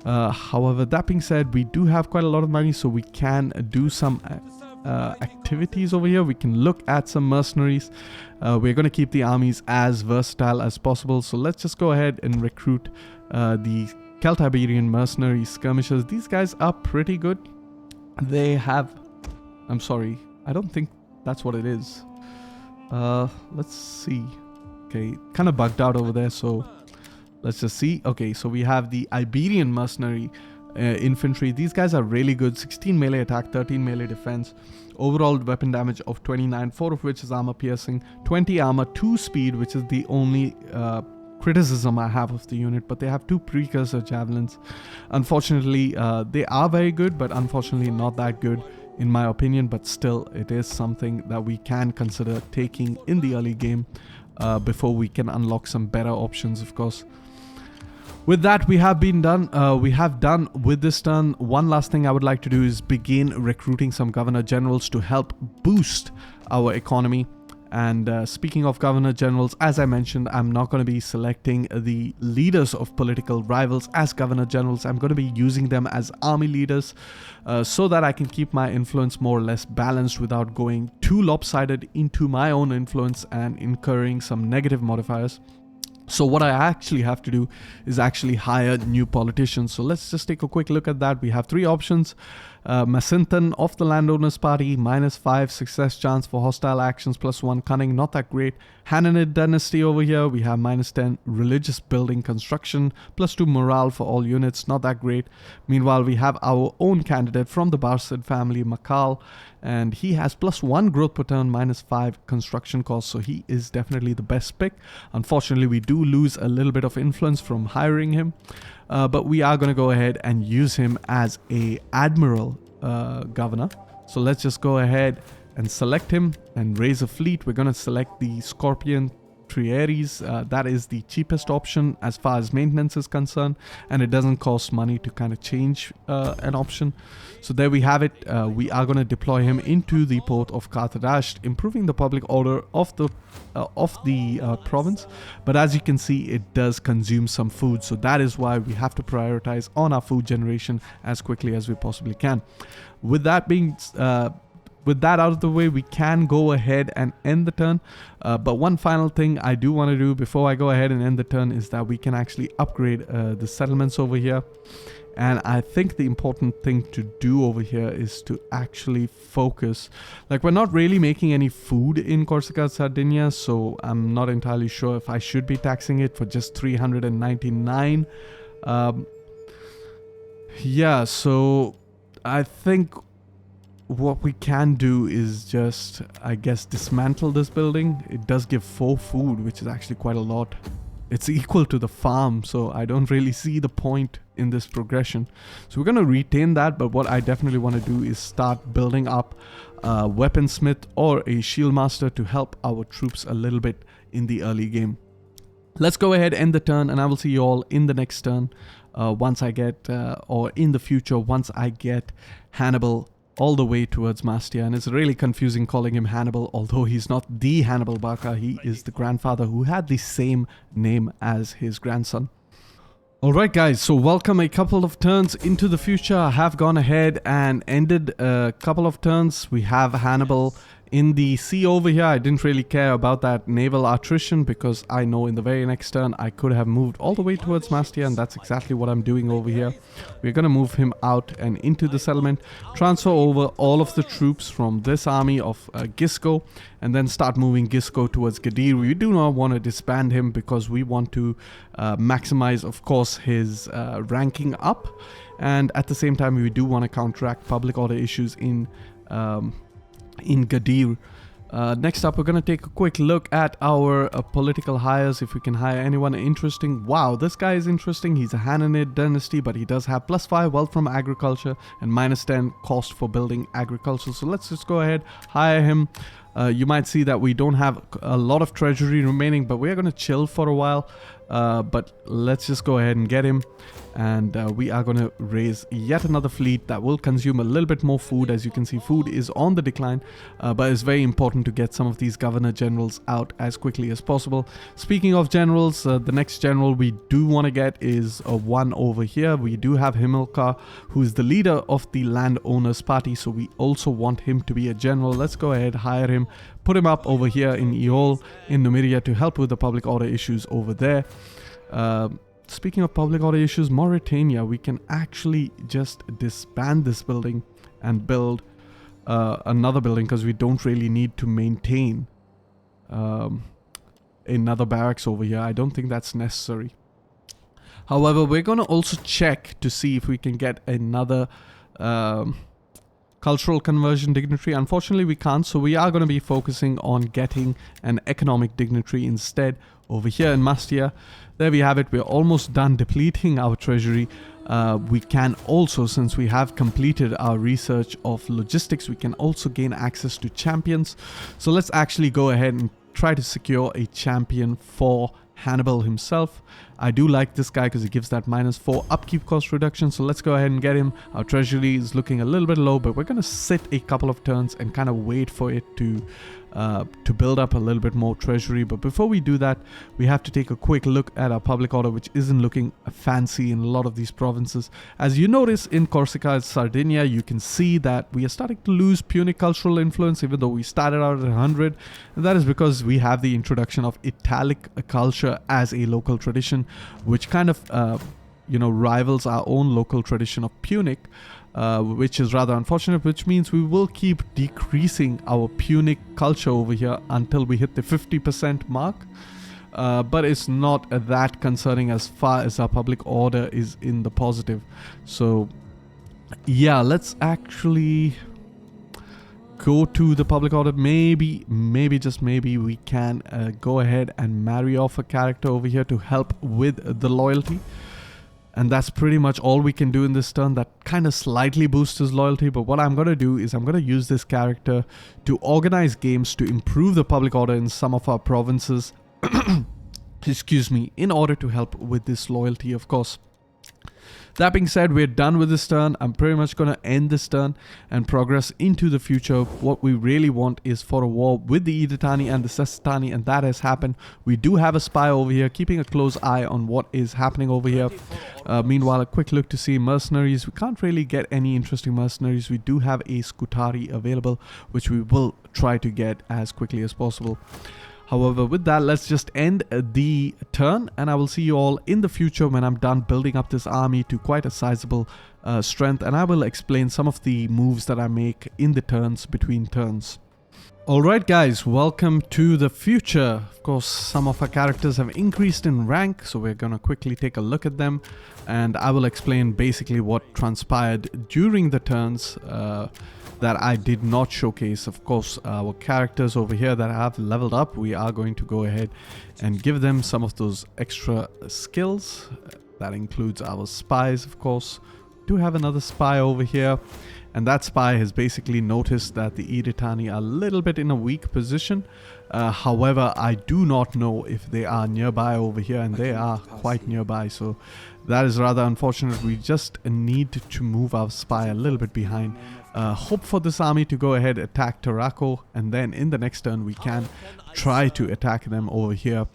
However, that being said, we do have quite a lot of money, so we can do some activities over here. We can look at some mercenaries. We're going to keep the armies as versatile as possible, so let's just go ahead and recruit the Celtiberian mercenary skirmishers. These guys are pretty good. They have, I'm sorry, I don't think that's what it is. Let's see. Okay, kind of bugged out over there, so let's just see. Okay, so we have the Iberian mercenary infantry. These guys are really good. 16 melee attack, 13 melee defense, overall weapon damage of 29, 4 of which is armor piercing, 20 armor, 2 speed, which is the only criticism I have of the unit, but they have 2 precursor javelins. Unfortunately, they are very good, but unfortunately not that good in my opinion, but still it is something that we can consider taking in the early game before we can unlock some better options, of course. With that, we have done with this turn. One last thing I would like to do is begin recruiting some governor generals to help boost our economy. And speaking of governor generals, as I mentioned, I'm not going to be selecting the leaders of political rivals as governor generals. I'm going to be using them as army leaders so that I can keep my influence more or less balanced without going too lopsided into my own influence and incurring some negative modifiers. So what I actually have to do is actually hire new politicians. So let's just take a quick look at that. We have 3 options. Masinton of the Landowners Party, -5 success chance for hostile actions, +1 cunning, not that great. Hananid Dynasty over here, we have -10 religious building construction, +2 morale for all units, not that great. Meanwhile, we have our own candidate from the Barcid family, Makal, and he has +1 growth per turn, -5 construction cost, so he is definitely the best pick. Unfortunately, we do do lose a little bit of influence from hiring him, but we are going to go ahead and use him as a admiral governor. So let's just go ahead and select him and raise a fleet. We're going to select the Scorpion Triaries. That is the cheapest option as far as maintenance is concerned, and it doesn't cost money to kind of change an option. So there we have it. We are going to deploy him into the port of Carthage, improving the public order of the province. But as you can see, it does consume some food, so that is why we have to prioritize on our food generation as quickly as we possibly can. With that out of the way, we can go ahead and end the turn. But one final thing I do want to do before I go ahead and end the turn is that we can actually upgrade the settlements over here. And I think the important thing to do over here is to actually focus. Like, we're not really making any food in Corsica, Sardinia, so I'm not entirely sure if I should be taxing it for just 399. Yeah, so I think what we can do is just, I guess, dismantle this building. It does give 4 food, which is actually quite a lot. It's equal to the farm, so I don't really see the point in this progression. So we're going to retain that, but what I definitely want to do is start building up a weaponsmith or a shield master to help our troops a little bit in the early game. Let's go ahead, end the turn, and I will see you all in the next turn once I get, or in the future, once I get Hannibal all the way towards Mastia. And it's really confusing calling him Hannibal, although he's not the Hannibal Barca. He is the grandfather who had the same name as his grandson. Alright guys, so welcome a couple of turns into the future. I have gone ahead and ended a couple of turns. We have Hannibal in the sea over here. I didn't really care about that naval attrition because I know in the very next turn I could have moved all the way towards Mastia, and that's exactly what I'm doing over here. We're going to move him out and into the settlement, transfer over all of the troops from this army of Gisco, and then start moving Gisco towards Gadir. We do not want to disband him because we want to maximize, of course, his ranking up, and at the same time we do want to counteract public order issues in Gadir. Next up, we're going to take a quick look at our political hires, if we can hire anyone interesting. Wow, this guy is interesting. He's a Hananid dynasty, but he does have +5 wealth from agriculture and -10 cost for building agriculture. So let's just go ahead, hire him. You might see that we don't have a lot of treasury remaining, but we're going to chill for a while. But let's just go ahead and get him, and we are going to raise yet another fleet that will consume a little bit more food. As you can see, food is on the decline, but it's very important to get some of these governor generals out as quickly as possible. Speaking of generals, the next general we do want to get is one over here. We do have Himilcar, who is the leader of the landowners party, so we also want him to be a general. Let's go ahead, hire him, put him up over here in Eol in Numidia to help with the public order issues over there. Speaking of public order issues, Mauritania, we can actually just disband this building and build another building because we don't really need to maintain another barracks over here. I don't think that's necessary. However, we're going to also check to see if we can get another cultural conversion dignitary. Unfortunately, we can't, so we are going to be focusing on getting an economic dignitary instead over here in Mastia. There we have it. We're almost done depleting our treasury. We can also, since we have completed our research of logistics, we can also gain access to champions. So let's actually go ahead and try to secure a champion for Hannibal himself. I do like this guy because he gives that -4 upkeep cost reduction, so let's go ahead and get him. Our treasury is looking a little bit low, but we're going to sit a couple of turns and kind of wait for it to build up a little bit more treasury. But before we do that, we have to take a quick look at our public order, which isn't looking fancy in a lot of these provinces. As you notice in Corsica and Sardinia, you can see that we are starting to lose Punic cultural influence, even though we started out at 100. And that is because we have the introduction of Italic culture as a local tradition, which kind of rivals our own local tradition of Punic, which is rather unfortunate, which means we will keep decreasing our Punic culture over here until we hit the 50% mark. But it's not that concerning as far as our public order is in the positive. So yeah, let's actually go to the public order, maybe just maybe we can go ahead and marry off a character over here to help with the loyalty. And that's pretty much all we can do in this turn. That kind of slightly boosts his loyalty. But what I'm going to do is I'm going to use this character to organize games to improve the public order in some of our provinces. Excuse me, in order to help with this loyalty, of course. That being said, we're done with this turn. I'm pretty much going to end this turn and progress into the future. What we really want is for a war with the Idani and the Sestani, and that has happened. We do have a spy over here, keeping a close eye on what is happening over here. Meanwhile, a quick look to see mercenaries. We can't really get any interesting mercenaries. We do have a Scutari available, which we will try to get as quickly as possible. However, with that, let's just end the turn, and I will see you all in the future when I'm done building up this army to quite a sizable strength, and I will explain some of the moves that I make in the turns between turns. Alright guys, welcome to the future. Of course, some of our characters have increased in rank, so we're gonna quickly take a look at them, and I will explain basically what transpired during the turns that I did not showcase. Of course, our characters over here that have leveled up, we are going to go ahead and give them some of those extra skills. That includes our spies, of course. We do have another spy over here, and that spy has basically noticed that the Idani are a little bit in a weak position. However, I do not know if they are nearby over here, and they are quite nearby, so that is rather unfortunate. We just need to move our spy a little bit behind. Hope for this army to go ahead, attack Tarako, and then in the next turn we can try to attack them over here.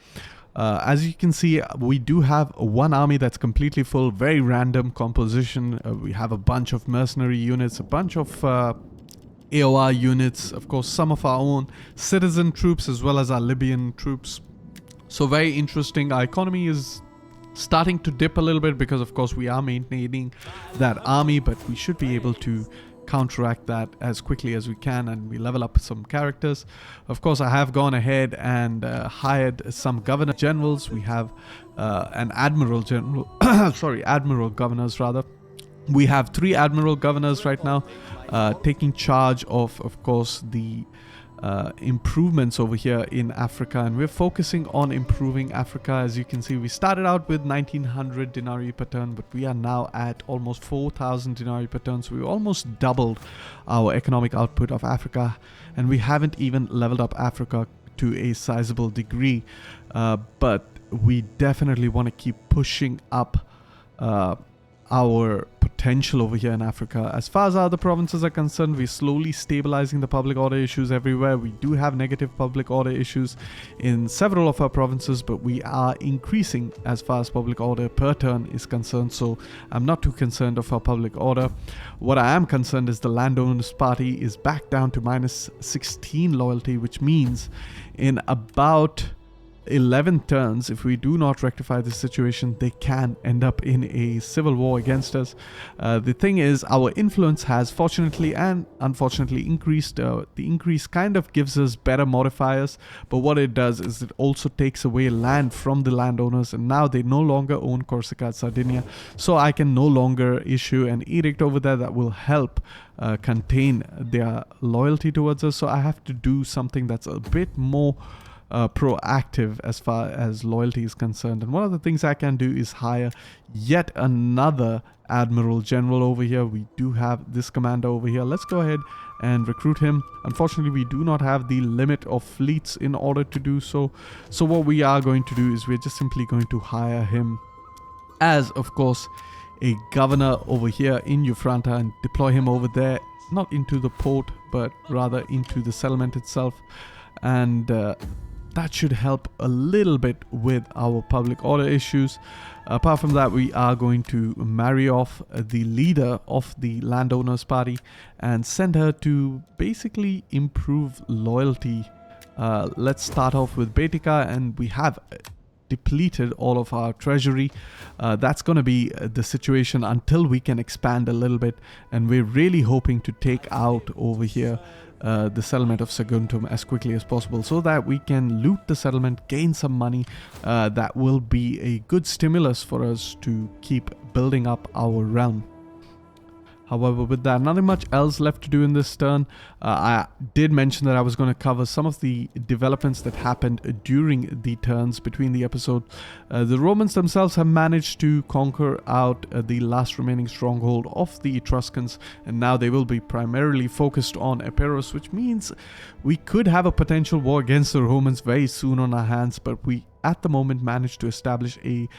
As you can see, we do have one army that's completely full, very random composition. We have a bunch of mercenary units, a bunch of AOR units, of course some of our own citizen troops as well as our Libyan troops. So very interesting. Our economy is starting to dip a little bit because of course we are maintaining that army, but we should be able to counteract that as quickly as we can, and we level up some characters. Of course, I have gone ahead and hired some governor generals. We have an admiral general sorry, admiral governors rather. We have 3 admiral governors right now taking charge of course the improvements over here in Africa, and we're focusing on improving Africa. As you can see, we started out with 1900 denarii per turn, but we are now at almost 4000 denarii per turn, so we almost doubled our economic output of Africa, and we haven't even leveled up Africa to a sizable degree, but we definitely want to keep pushing up our potential over here in Africa. As far as other provinces are concerned, we're slowly stabilizing the public order issues everywhere. We do have negative public order issues in several of our provinces, but we are increasing as far as public order per turn is concerned, so I'm not too concerned of our public order. What I am concerned is the landowners party is back down to minus 16 loyalty, which means in about 11 turns, if we do not rectify this situation, they can end up in a civil war against us. The thing is, our influence has fortunately and unfortunately increased. The increase kind of gives us better modifiers, but what it does is it also takes away land from the landowners, and now they no longer own Corsica and Sardinia, so I can no longer issue an edict over there that will help contain their loyalty towards us. So I have to do something that's a bit more proactive as far as loyalty is concerned, and one of the things I can do is hire yet another admiral general over here. We do have this commander over here. Let's go ahead and recruit him. Unfortunately, we do not have the limit of fleets in order to do so, so what we are going to do is we're just simply going to hire him as, of course, a governor over here in Ufranta and deploy him over there, not into the port but rather into the settlement itself, and that should help a little bit with our public order issues. Apart from that, we are going to marry off the leader of the landowners party and send her to basically improve loyalty. Let's start off with Baetica, and we have depleted all of our treasury. That's going to be the situation until we can expand a little bit, and we're really hoping to take out over here the settlement of Saguntum as quickly as possible, so that we can loot the settlement, gain some money. That will be a good stimulus for us to keep building up our realm. However, with that, nothing much else left to do in this turn. I did mention that I was going to cover some of the developments that happened during the turns between the episode. The Romans themselves have managed to conquer out the last remaining stronghold of the Etruscans, and now they will be primarily focused on Epirus, which means we could have a potential war against the Romans very soon on our hands, but we at the moment managed to establish a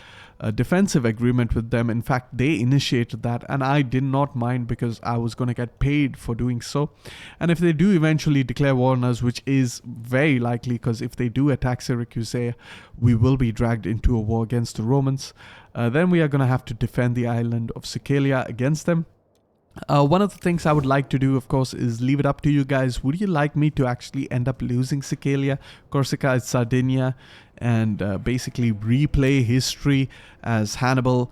defensive agreement with them. In fact, they initiated that, and I did not mind because I was going to get paid for doing so. And if they do eventually declare war on us, which is very likely, because if they do attack Syracuse, we will be dragged into a war against the Romans. Then we are going to have to defend the island of Sicilia against them. One of the things I would like to do, of course, is leave it up to you guys. Would you like me to actually end up losing Sicilia, Corsica, and Sardinia, and basically replay history as Hannibal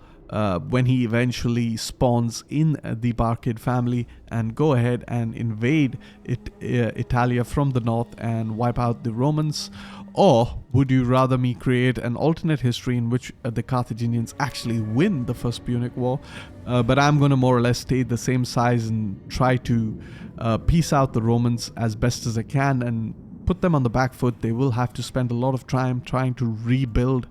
when he eventually spawns in the Barcid family and go ahead and invade Italia from the north and wipe out the Romans? Or would you rather me create an alternate history in which the Carthaginians actually win the First Punic War, but I'm going to more or less stay the same size and try to piece out the Romans as best as I can and put them on the back foot? They will have to spend a lot of time trying to rebuild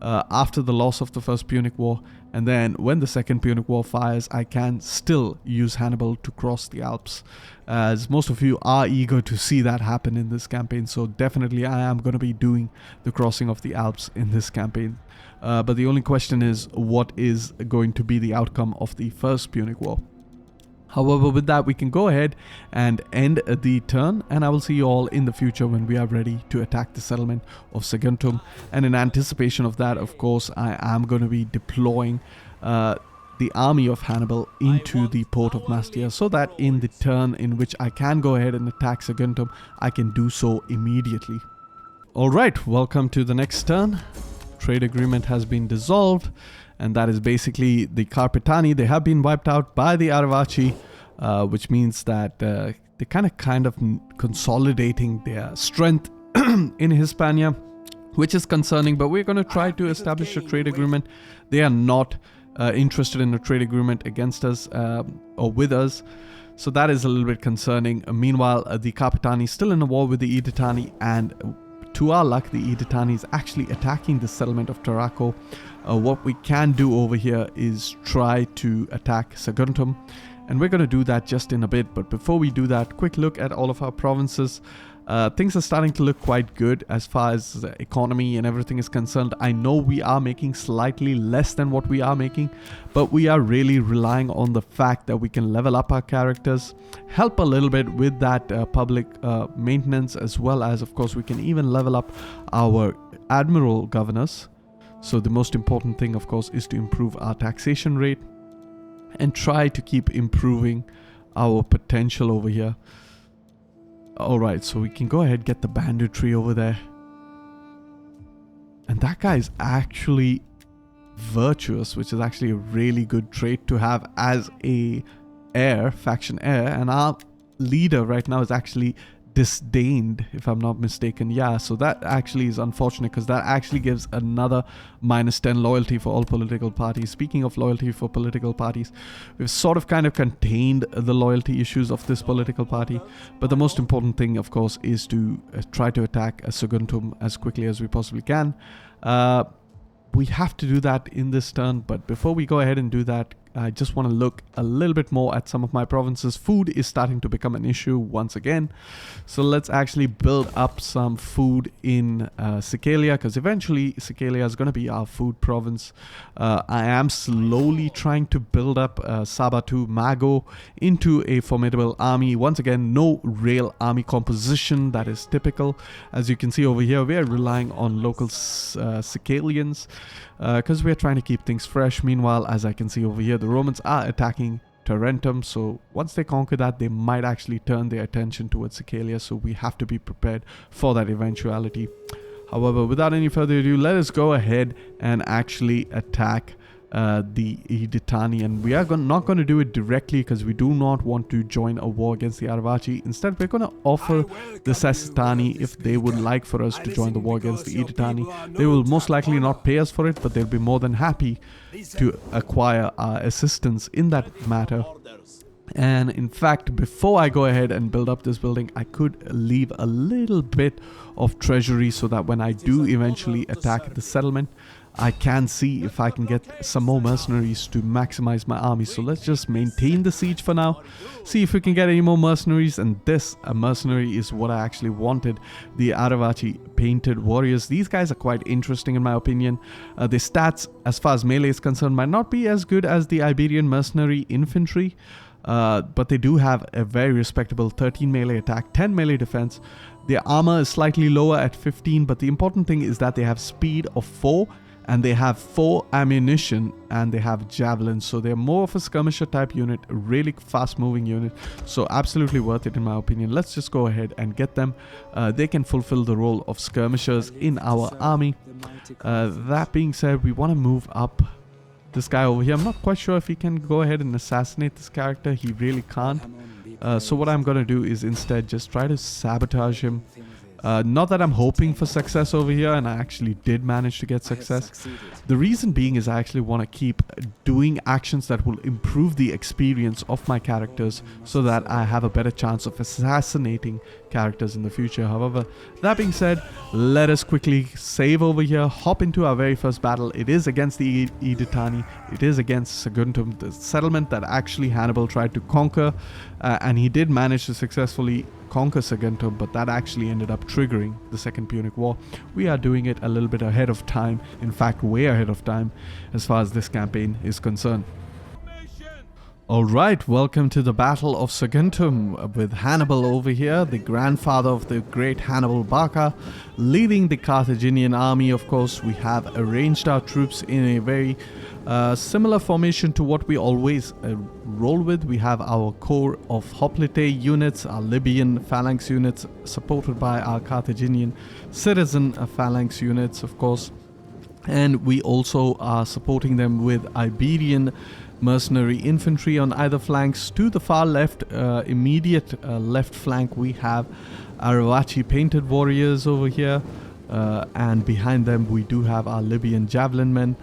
after the loss of the First Punic War, and then when the Second Punic War fires, I can still use Hannibal to cross the Alps, as most of you are eager to see that happen in this campaign. So definitely I am going to be doing the crossing of the Alps in this campaign, but the only question is, what is going to be the outcome of the First Punic War? However, with that, we can go ahead and end the turn, and I will see you all in the future when we are ready to attack the settlement of Saguntum. And in anticipation of that, of course, I am going to be deploying the army of Hannibal into the port of Mastia, so that in the turn in which I can go ahead and attack Saguntum, I can do so immediately. Alright, welcome to the next turn. Trade agreement has been dissolved, and that is basically the Carpetani. They have been wiped out by the Aravaci, which means that they're kind of consolidating their strength in Hispania, which is concerning, but we're going to try to establish a trade agreement. They are not interested in a trade agreement against us or with us, so that is a little bit concerning. Meanwhile, the Carpetani is still in a war with the Idani, and to our luck, the Idani is actually attacking the settlement of Tarraco. What we can do over here is try to attack Saguntum, and we're going to do that just in a bit. But before we do that, quick look at all of our provinces. Things are starting to look quite good as far as the economy and everything is concerned. I know we are making slightly less than what we are making, but we are really relying on the fact that we can level up our characters, help a little bit with that public maintenance, as well as, of course, we can even level up our admiral governors. So the most important thing, of course, is to improve our taxation rate and try to keep improving our potential over here. Alright, so we can go ahead and get the banditry over there. And that guy is actually virtuous, which is actually a really good trait to have as a faction heir. And our leader right now is actually disdained, if I'm not mistaken. Yeah, so that actually is unfortunate, because that actually gives another -10 loyalty for all political parties. Speaking of loyalty for political parties, we've sort of kind of contained the loyalty issues of this political party, but the most important thing, of course, is to try to attack Saguntum as quickly as we possibly can. We have to do that in this turn, but before we go ahead and do that, I just want to look a little bit more at some of my provinces. Food is starting to become an issue once again. So let's actually build up some food in Sicilia, because eventually Sicilia is going to be our food province. I am slowly trying to build up Sabatu Mago into a formidable army. Once again, no real army composition that is typical. As you can see over here, we are relying on local Sicilians, because we are trying to keep things fresh. Meanwhile, as I can see over here, the Romans are attacking Tarentum, so once they conquer that, they might actually turn their attention towards Sicilia, so we have to be prepared for that eventuality. However, without any further ado, let us go ahead and actually attack the Idani, and we are not going to do it directly because we do not want to join a war against the Aravaci. Instead, we're going to offer the Sasitani if they would like for us to join the war against the Idani. They will most likely not pay us for it, but they'll be more than happy to acquire our assistance in that matter. And in fact, before I go ahead and build up this building, I could leave a little bit of treasury so that when I do eventually attack the settlement, I can see if I can get some more mercenaries to maximize my army. So let's just maintain the siege for now, see if we can get any more mercenaries. And this mercenary is what I actually wanted, the Aravachi painted warriors. These guys are quite interesting in my opinion. Their stats as far as melee is concerned might not be as good as the Iberian mercenary infantry, but they do have a very respectable 13 melee attack, 10 melee defense. Their armor is slightly lower at 15, but the important thing is that they have speed of 4 and they have 4 ammunition and they have javelins. So they're more of a skirmisher type unit, a really fast moving unit. So absolutely worth it in my opinion. Let's just go ahead and get them. They can fulfill the role of skirmishers in our army. That being said, we want to move up this guy over here. I'm not quite sure if he can go ahead and assassinate this character. He really can't. So what I'm going to do is instead just try to sabotage him. Not that I'm hoping for success over here, and I actually did manage to get success. The reason being is I actually want to keep doing actions that will improve the experience of my characters so that I have a better chance of assassinating characters in the future. However, that being said, let us quickly save over here, hop into our very first battle. It is against the Idani. It is against Saguntum, the settlement that actually Hannibal tried to conquer, and he did manage to successfully conquer Saguntum, but that actually ended up triggering the Second Punic War. We are doing it a little bit ahead of time, in fact way ahead of time as far as this campaign is concerned. Alright, welcome to the Battle of Saguntum with Hannibal over here, the grandfather of the great Hannibal Barca, leading the Carthaginian army. Of course, we have arranged our troops in a very similar formation to what we always roll with. We have our core of hoplite units, our Libyan phalanx units, supported by our Carthaginian citizen phalanx units, of course. And we also are supporting them with Iberian mercenary infantry on either flanks. To the far left, immediate left flank, we have Aravachi painted warriors over here, and behind them we do have our Libyan javelin men.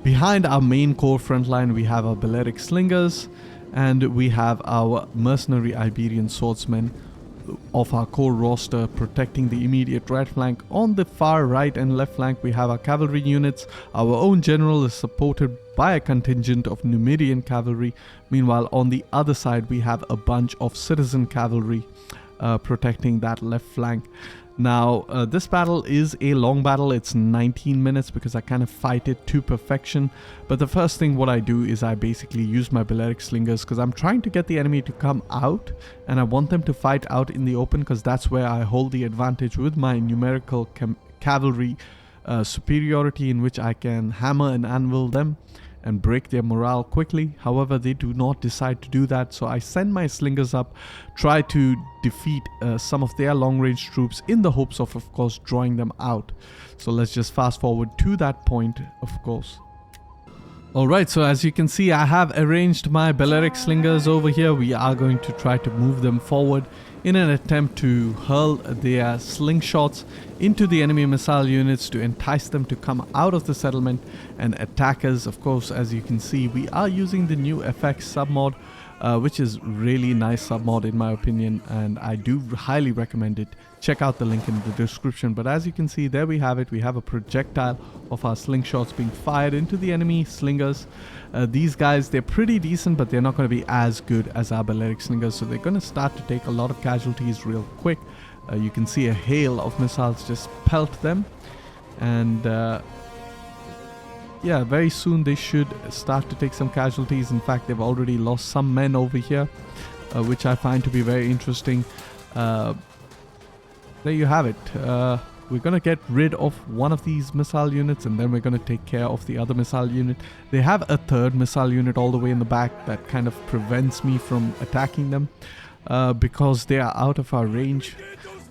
Behind our main core front line we have our Balearic slingers, and we have our mercenary Iberian swordsmen of our core roster protecting the immediate right flank. On the far right and left flank we have our cavalry units. Our own general is supported by a contingent of Numidian cavalry. Meanwhile, on the other side we have a bunch of citizen cavalry protecting that left flank. Now this battle is a long battle. It's 19 minutes because I kind of fight it to perfection. But the first thing what I do is I basically use my Balearic slingers because I'm trying to get the enemy to come out, and I want them to fight out in the open because that's where I hold the advantage with my numerical cavalry superiority, in which I can hammer and anvil them and break their morale quickly. However, they do not decide to do that, so I send my slingers up, try to defeat some of their long-range troops in the hopes of course drawing them out. So let's just fast forward to that point, of course. Alright, so as you can see, I have arranged my Balearic slingers over here. We are going to try to move them forward in an attempt to hurl their slingshots into the enemy missile units to entice them to come out of the settlement and attack us. Of course, as you can see, we are using the new FX submod, which is really nice submod in my opinion, and I do highly recommend it. Check out the link in the description. But as you can see, there we have it. We have a projectile of our slingshots being fired into the enemy slingers. These guys, they're pretty decent, but they're not going to be as good as our Balearic slingers, so they're going to start to take a lot of casualties real quick. You can see a hail of missiles just pelt them, and yeah, very soon they should start to take some casualties. In fact, they've already lost some men over here, which I find to be very interesting. There you have it. We're going to get rid of one of these missile units, and then we're going to take care of the other missile unit. They have a third missile unit all the way in the back that kind of prevents me from attacking them because they are out of our range.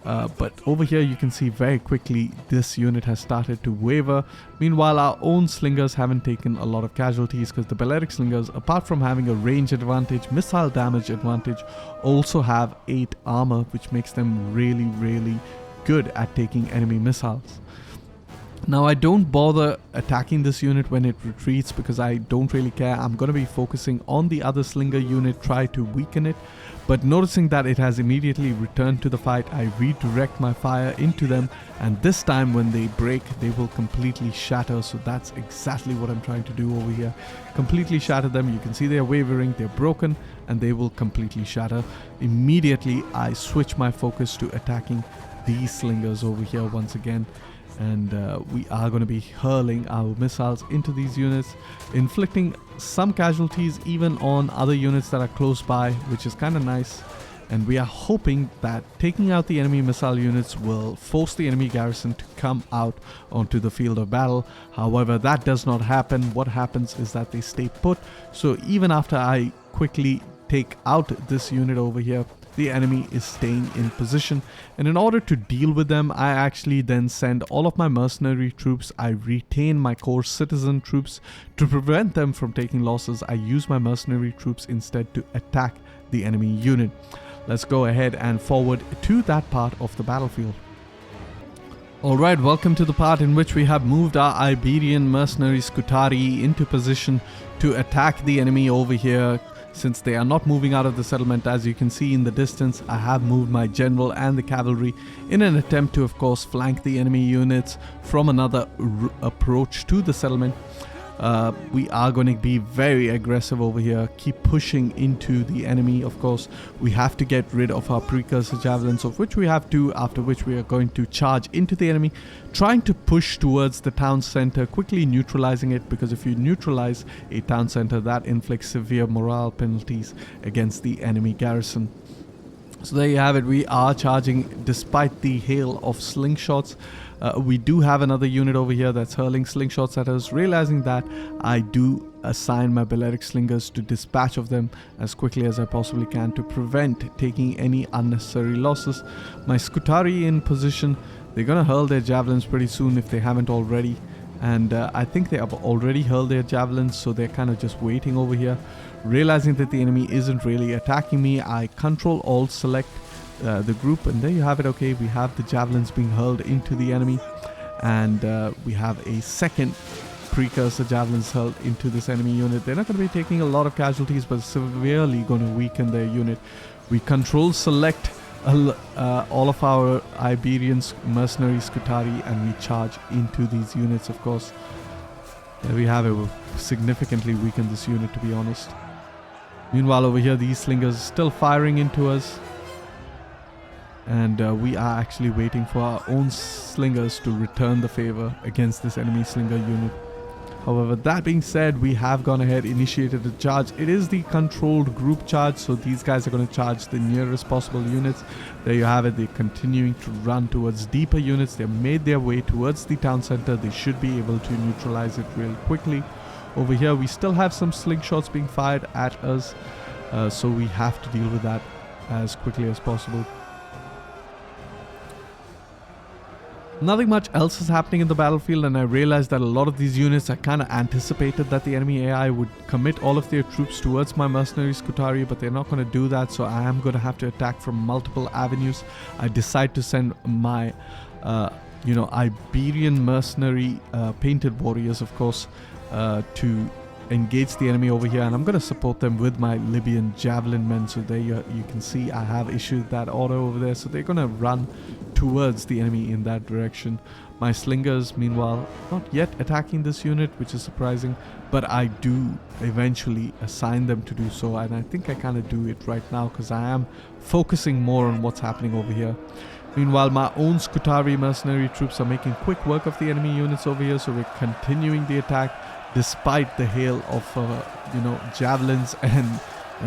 But over here you can see very quickly this unit has started to waver. Meanwhile, our own slingers haven't taken a lot of casualties because the Balearic slingers, apart from having a range advantage, missile damage advantage, also have 8 armor, which makes them really good at taking enemy missiles. Now I don't bother attacking this unit when it retreats because I don't really care. I'm going to be focusing on the other slinger unit, try to weaken it. But noticing that it has immediately returned to the fight, I redirect my fire into them, and this time when they break, they will completely shatter. So that's exactly what I'm trying to do over here. Completely shatter them. You can see they're wavering, they're broken, and they will completely shatter. Immediately I switch my focus to attacking these slingers over here once again. And we are going to be hurling our missiles into these units, inflicting some casualties even on other units that are close by, which is kind of nice. And we are hoping that taking out the enemy missile units will force the enemy garrison to come out onto the field of battle. However, that does not happen. What happens is that they stay put. So even after I quickly take out this unit over here, the enemy is staying in position, and in order to deal with them, I actually then send all of my mercenary troops. I retain my core citizen troops. To prevent them from taking losses, I use my mercenary troops instead to attack the enemy unit. Let's go ahead and forward to that part of the battlefield. Alright, welcome to the part in which we have moved our Iberian mercenary Scutari into position to attack the enemy over here. Since they are not moving out of the settlement, as you can see in the distance, I have moved my general and the cavalry in an attempt to, of course, flank the enemy units from another approach to the settlement. We are going to be very aggressive over here, keep pushing into the enemy. Of course, we have to get rid of our precursor javelins, of which we have two, after which we are going to charge into the enemy, trying to push towards the town center, quickly neutralizing it, because if you neutralize a town center, that inflicts severe morale penalties against the enemy garrison. So there you have it. We are charging despite the hail of slingshots. We do have another unit over here that's hurling slingshots at us. Realizing that, I do assign my Balearic slingers to dispatch of them as quickly as I possibly can to prevent taking any unnecessary losses. My Scutari in position. They're gonna hurl their javelins pretty soon if they haven't already. And I think they have already hurled their javelins, so they're kind of just waiting over here. Realizing that the enemy isn't really attacking me, I Control-Alt select the group, and there you have it. Okay, we have the javelins being hurled into the enemy, and we have a second precursor javelins hurled into this enemy unit. They're not going to be taking a lot of casualties, but severely going to weaken their unit. We Control-Select all of our Iberian mercenary Scutari, and we charge into these units, of course. There we have it. We've significantly weakened this unit, to be honest. Meanwhile, over here, these slingers are still firing into us. And we are actually waiting for our own slingers to return the favor against this enemy slinger unit. However, that being said, we have gone ahead, initiated a charge. It is the controlled group charge, so these guys are going to charge the nearest possible units. There you have it. They're continuing to run towards deeper units. They've made their way towards the town center. They should be able to neutralize it really quickly. Over here, we still have some slingshots being fired at us, so we have to deal with that as quickly as possible. Nothing much else is happening in the battlefield, and I realized that a lot of these units, I kind of anticipated that the enemy AI would commit all of their troops towards my mercenary Scutari, but they're not going to do that, so I am going to have to attack from multiple avenues. I decide to send my Iberian mercenary painted warriors, of course, to engage the enemy over here, and I'm going to support them with my Libyan javelin men. So there you can see I have issued that order over there, so they're going to run towards the enemy in that direction. My slingers, meanwhile, not yet attacking this unit, which is surprising, but I do eventually assign them to do so, and I think I kind of do it right now because I am focusing more on what's happening over here. Meanwhile, my own Scutari mercenary troops are making quick work of the enemy units over here, so we're continuing the attack despite the hail of javelins and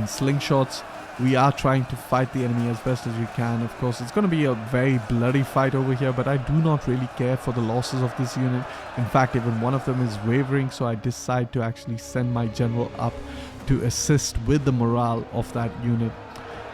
slingshots. We are trying to fight the enemy as best as we can. Of course, it's going to be a very bloody fight over here, but I do not really care for the losses of this unit. In fact, even one of them is wavering, so I decide to actually send my general up to assist with the morale of that unit.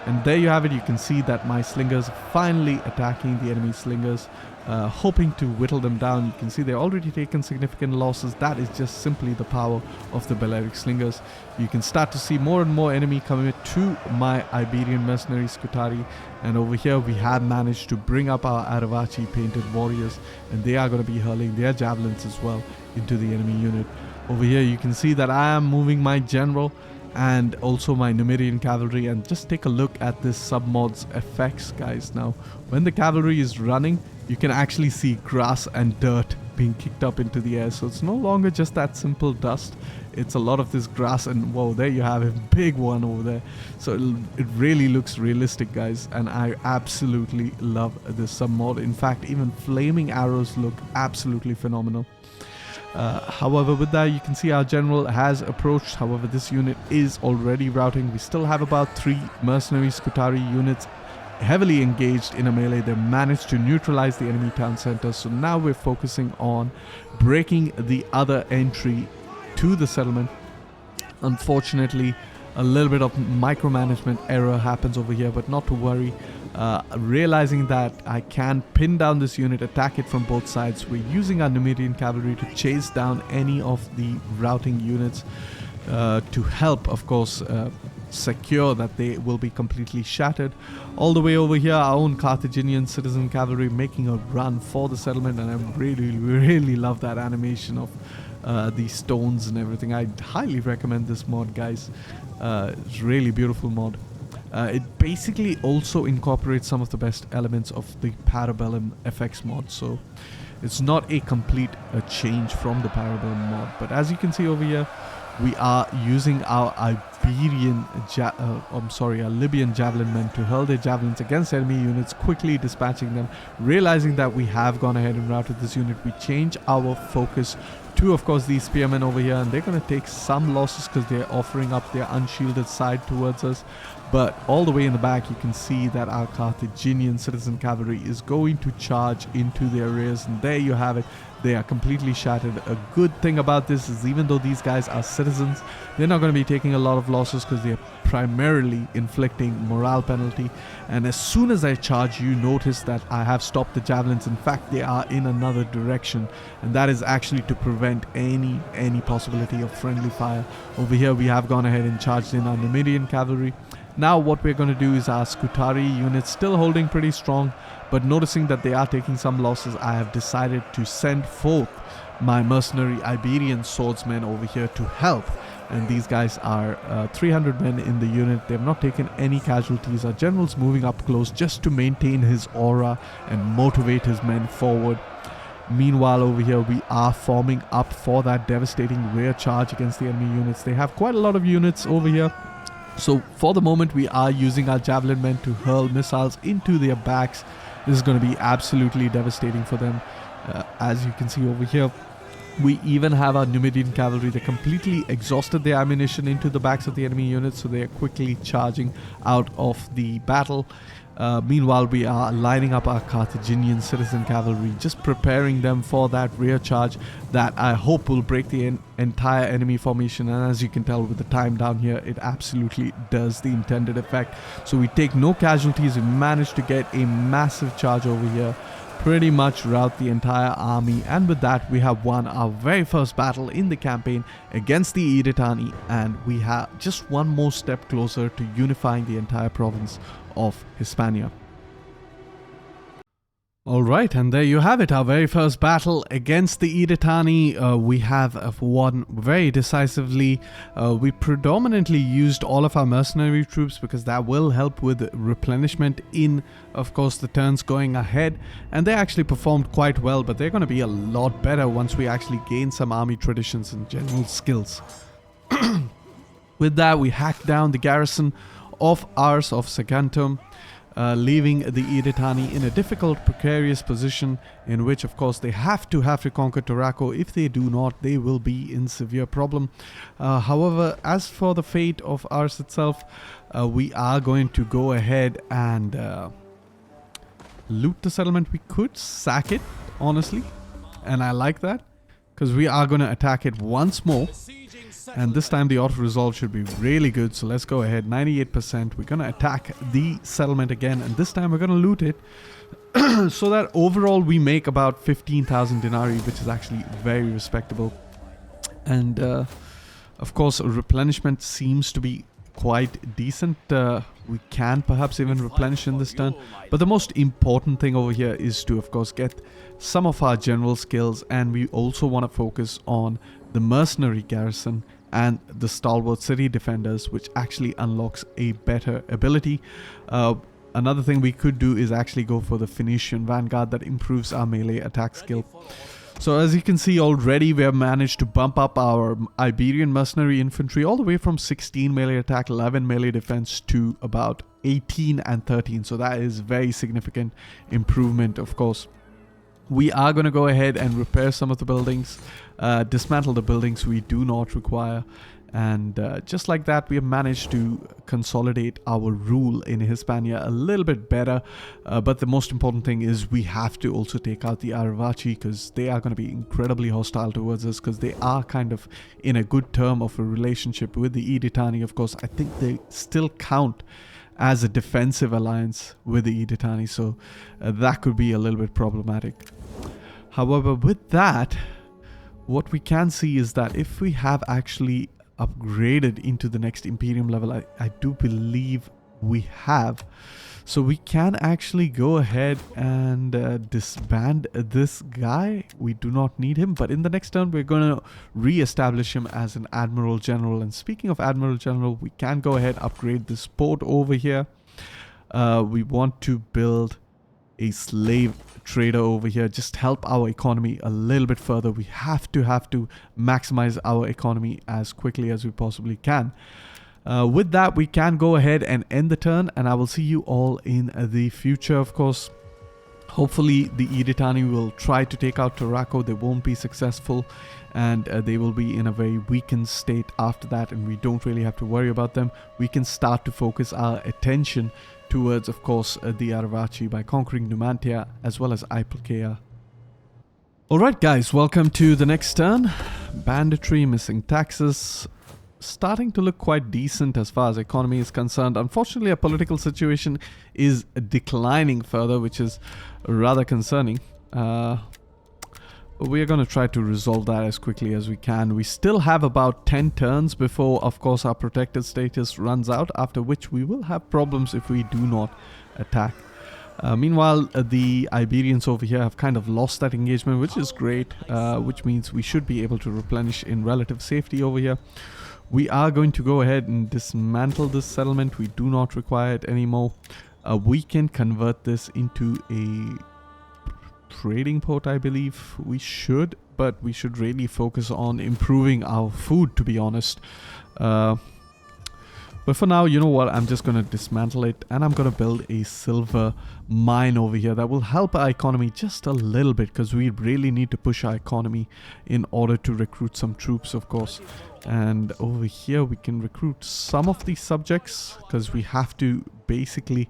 And there you have it. You can see that my slingers are finally attacking the enemy slingers, hoping to whittle them down. You can see they're already taken significant losses. That is just simply the power of the Balearic slingers. You can start to see more and more enemy coming to my Iberian mercenary Scutari. And over here we have managed to bring up our Aravachi painted warriors, and they are going to be hurling their javelins as well into the enemy unit. Over here you can see that I am moving my general and also my Numerian cavalry, and just take a look at this submod's effects, guys. Now when the cavalry is running, you can actually see grass and dirt being kicked up into the air, so it's no longer just that simple dust. It's a lot of this grass, and whoa, there you have a big one over there. So it really looks realistic, guys, and I absolutely love this submod. In fact, even flaming arrows look absolutely phenomenal. However, with that, you can see our general has approached. However, this unit is already routing. We still have about 3 mercenary Scutari units heavily engaged in a melee. They managed to neutralize the enemy town center, so now we're focusing on breaking the other entry to the settlement. Unfortunately, a little bit of micromanagement error happens over here, but not to worry. Realizing that I can pin down this unit, attack it from both sides, we're using our Numerian cavalry to chase down any of the routing units to help, of course, secure that they will be completely shattered. All the way over here, our own Carthaginian citizen cavalry making a run for the settlement, and I really love that animation of these stones and everything. I highly recommend this mod, guys. It's really beautiful mod. It basically also incorporates some of the best elements of the Parabellum FX mod, so it's not a complete change from the Parabellum mod. But as you can see over here, we are using our our Libyan javelin men to hurl their javelins against enemy units, quickly dispatching them. Realizing that we have gone ahead and routed this unit, we change our focus to, of course, these spearmen over here, and they're going to take some losses because they're offering up their unshielded side towards us. But all the way in the back, you can see that our Carthaginian citizen cavalry is going to charge into their rears, and there you have it. They are completely shattered. A good thing about this is, even though these guys are citizens, they're not going to be taking a lot of losses because they're primarily inflicting morale penalty. And as soon as I charge, you notice that I have stopped the javelins. In fact, they are in another direction, and that is actually to prevent any possibility of friendly fire. Over here, we have gone ahead and charged in our Numidian cavalry. Now what we're going to do is our Scutari units still holding pretty strong, but noticing that they are taking some losses, I have decided to send forth my mercenary Iberian swordsmen over here to help. And these guys are 300 men in the unit. They have not taken any casualties. Our general's moving up close just to maintain his aura and motivate his men forward. Meanwhile, over here, we are forming up for that devastating rear charge against the enemy units. They have quite a lot of units over here. So for the moment, we are using our javelin men to hurl missiles into their backs. This is going to be absolutely devastating for them. As you can see over here, we even have our Numidian cavalry. They completely exhausted their ammunition into the backs of the enemy units, so they are quickly charging out of the battle. Meanwhile, we are lining up our Carthaginian citizen cavalry, just preparing them for that rear charge that I hope will break the entire enemy formation. And as you can tell with the time down here, it absolutely does the intended effect. So we take no casualties. We managed to get a massive charge over here, pretty much rout the entire army, and with that we have won our very first battle in the campaign against the Idani, and we have just one more step closer to unifying the entire province of Hispania. Alright, and there you have it, our very first battle against the Idani. We have won very decisively. We predominantly used all of our mercenary troops because that will help with replenishment in, of course, the turns going ahead. And they actually performed quite well, but they're going to be a lot better once we actually gain some army traditions and general skills. With that, we hacked down the garrison of ours of Saguntum, leaving the Idani in a difficult, precarious position in which, of course, they have to conquer Torraco. If they do not, they will be in severe problem. However, as for the fate of ours itself, we are going to go ahead and loot the settlement. We could sack it, honestly, and I like that. because we are going to attack it once more. And this time the auto resolve should be really good. So let's go ahead. 98%. We're going to attack the settlement again. And this time we're going to loot it. So that overall we make about 15,000 denarii, which is actually very respectable. And of course, replenishment seems to be quite decent. We can perhaps even replenish in this turn. But the most important thing over here is to, of course, get some of our general skills. And we also want to focus on the mercenary garrison and the stalwart city defenders, which actually unlocks a better ability. Another thing we could do is actually go for the Phoenician Vanguard that improves our melee attack skill. So as you can see already, we have managed to bump up our Iberian mercenary infantry all the way from 16 melee attack, 11 melee defense to about 18 and 13. So that is very significant improvement, of course. We are going to go ahead and repair some of the buildings, dismantle the buildings we do not require. And just like that, we have managed to consolidate our rule in Hispania a little bit better. But the most important thing is we have to also take out the Aravaci, because they are going to be incredibly hostile towards us, because they are kind of in a good term of a relationship with the Idani. Of course, I think they still count as a defensive alliance with the Idani, so that could be a little bit problematic. However, with that, what we can see is that if we have actually upgraded into the next Imperium level, I do believe we have, so we can actually go ahead and disband this guy. We do not need him, but in the next turn we're going to re-establish him as an Admiral General. And speaking of Admiral General, we can go ahead upgrade this port over here. We want to build a slave trader over here, just help our economy a little bit further. We have to maximize our economy as quickly as we possibly can. With that, we can go ahead and end the turn, and I will see you all in the future, of course. Hopefully the Idani will try to take out Turaco. They won't be successful, and they will be in a very weakened state after that, and we don't really have to worry about them. We can start to focus our attention towards, of course, the Aravaci by conquering Numantia as well as Iplkea. Alright guys, welcome to the next turn. Banditry, missing taxes, starting to look quite decent as far as economy is concerned. Unfortunately, our political situation is declining further, which is rather concerning. We are going to try to resolve that as quickly as we can. We still have about 10 turns before, of course, our protected status runs out, after which we will have problems if we do not attack. Meanwhile, the Iberians over here have kind of lost that engagement, which is great, which means we should be able to replenish in relative safety over here. We are going to go ahead and dismantle this settlement. We do not require it anymore. We can convert this into a trading port, I believe. We should, but we should really focus on improving our food, to be honest. But for now, you know what, I'm just going to dismantle it, and I'm going to build a silver mine over here that will help our economy just a little bit, because we really need to push our economy in order to recruit some troops, of course. And over here we can recruit some of these subjects, because we have to basically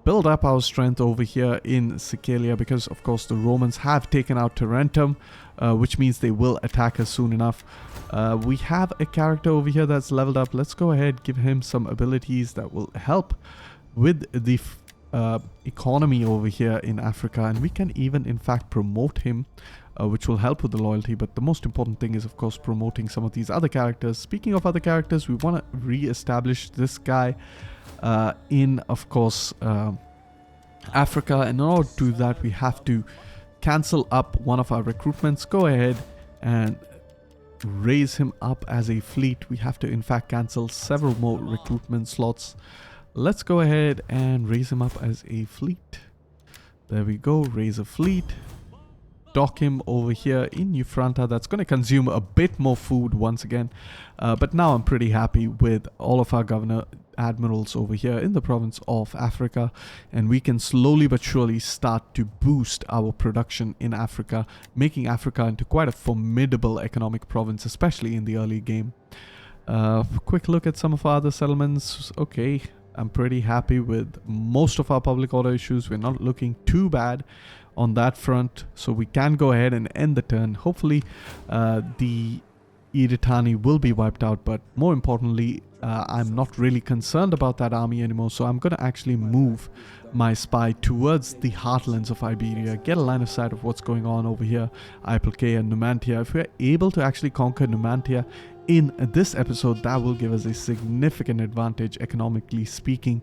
build up our strength over here in Sicilia, because of course the Romans have taken out Tarentum, which means they will attack us soon enough. We have a character over here that's leveled up. Let's go ahead, give him some abilities that will help with the economy over here in Africa, and we can even in fact promote him, which will help with the loyalty. But the most important thing is, of course, promoting some of these other characters. Speaking of other characters, we want to re-establish this guy in, of course, Africa. And in order to do that, we have to cancel up one of our recruitments. Go ahead and raise him up as a fleet. We have to in fact cancel several more recruitment slots. Let's go ahead and raise him up as a fleet. There we go, raise a fleet. Dock him over here in Ufranta. That's going to consume a bit more food once again, but now I'm pretty happy with all of our governor admirals over here in the province of Africa, and we can slowly but surely start to boost our production in Africa, making Africa into quite a formidable economic province, especially in the early game. Quick look at some of our other settlements. Okay, I'm pretty happy with most of our public order issues. We're not looking too bad on that front, so we can go ahead and end the turn. Hopefully the Idani will be wiped out, but more importantly, I'm not really concerned about that army anymore, so I'm going to actually move my spy towards the heartlands of Iberia, get a line of sight of what's going on over here, Iplke and Numantia. If we're able to actually conquer Numantia in this episode, that will give us a significant advantage economically speaking,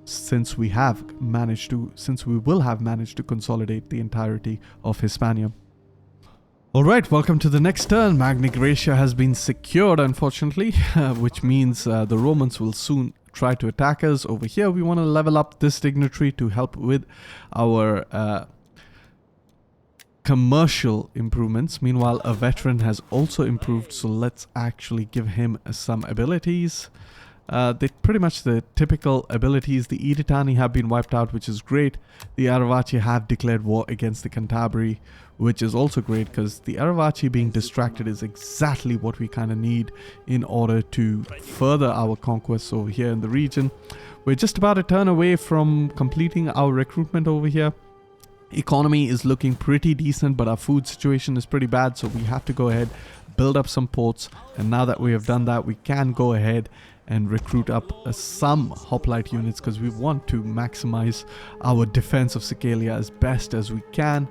since we will have managed to consolidate the entirety of Hispania. Alright, welcome to the next turn. Magna Graecia has been secured, unfortunately, which means the Romans will soon try to attack us. Over here, we want to level up this dignitary to help with our commercial improvements. Meanwhile, a veteran has also improved, so let's actually give him some abilities. They pretty much the typical abilities. The Idani have been wiped out, which is great. The Aravaci have declared war against the Cantabri, which is also great because the Aravaci being distracted is exactly what we kind of need in order to further our conquests over here in the region. We're just about a turn away from completing our recruitment over here. Economy is looking pretty decent, but our food situation is pretty bad, so we have to go ahead, build up some ports, and now that we have done that, we can go ahead and recruit up some hoplite units because we want to maximize our defense of Sicilia as best as we can.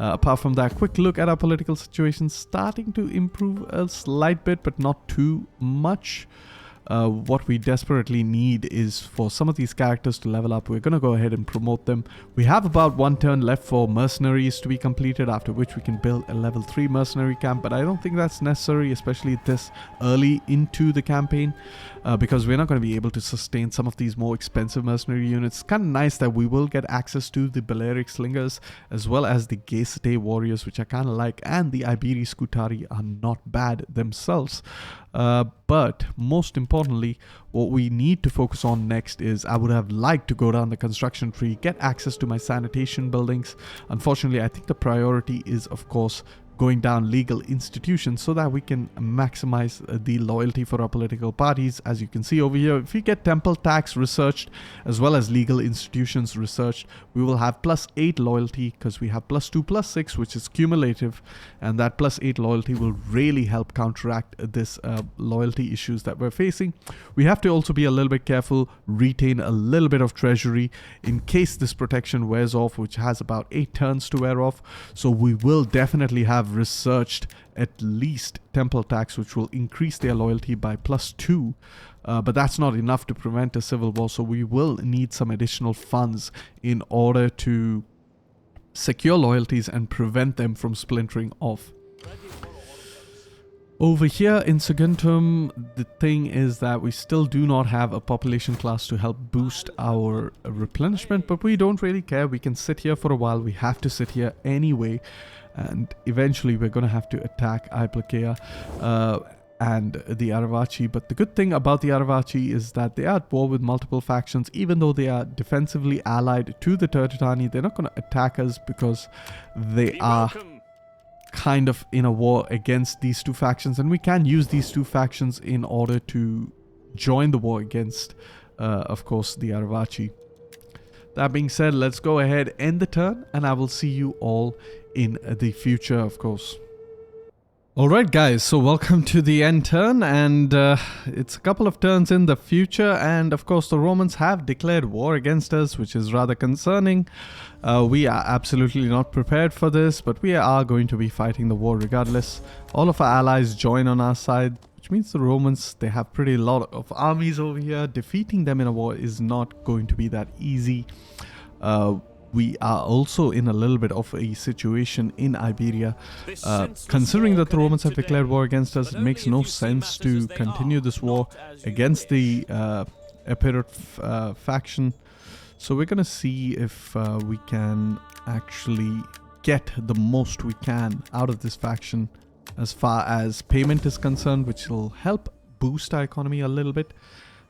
Apart from that, quick look at our political situation, starting to improve a slight bit, but not too much. What we desperately need is for some of these characters to level up. We're going to go ahead and promote them. We have about one turn left for mercenaries to be completed, after which we can build a level 3 mercenary camp, but I don't think that's necessary, especially this early into the campaign, because we're not going to be able to sustain some of these more expensive mercenary units. It's kind of nice that we will get access to the Balearic Slingers as well as the Gaysite warriors, which I kind of like, and the Iberi Scutari are not bad themselves. But most importantly, what we need to focus on next is I would have liked to go down the construction tree, get access to my sanitation buildings. Unfortunately, I think the priority is, of course, going down legal institutions so that we can maximize the loyalty for our political parties. As you can see over here, if we get temple tax researched as well as legal institutions researched, we will have +8 loyalty because we have +2 +6, which is cumulative, and that +8 loyalty will really help counteract this loyalty issues that we're facing. We have to also be a little bit careful, retain a little bit of treasury in case this protection wears off, which has about 8 turns to wear off. So we will definitely have researched at least temple tax, which will increase their loyalty by +2, but that's not enough to prevent a civil war, so we will need some additional funds in order to secure loyalties and prevent them from splintering off. Over here in Saguntum, the thing is that we still do not have a population class to help boost our replenishment, but we don't really care. We can sit here for a while. We have to sit here anyway, and eventually we're going to have to attack Iplke and the Aravaci. But the good thing about the Aravaci is that they are at war with multiple factions. Even though they are defensively allied to the Tertutani, they're not going to attack us because they are kind of in a war against these two factions, and we can use these two factions in order to join the war against, of course, the Aravaci. That being said, let's go ahead, end the turn, and I will see you all in the future, of course. Alright guys, so welcome to the end turn, and it's a couple of turns in the future, and of course the Romans have declared war against us, which is rather concerning. We are absolutely not prepared for this, but we are going to be fighting the war regardless. All of our allies join on our side, which means the Romans, they have pretty lot of armies over here. Defeating them in a war is not going to be that easy. We are also in a little bit of a situation in Iberia. Considering that the Romans have declared war against us, it makes no sense to continue this war against the Epirot faction. So we're going to see if we can actually get the most we can out of this faction as far as payment is concerned, which will help boost our economy a little bit.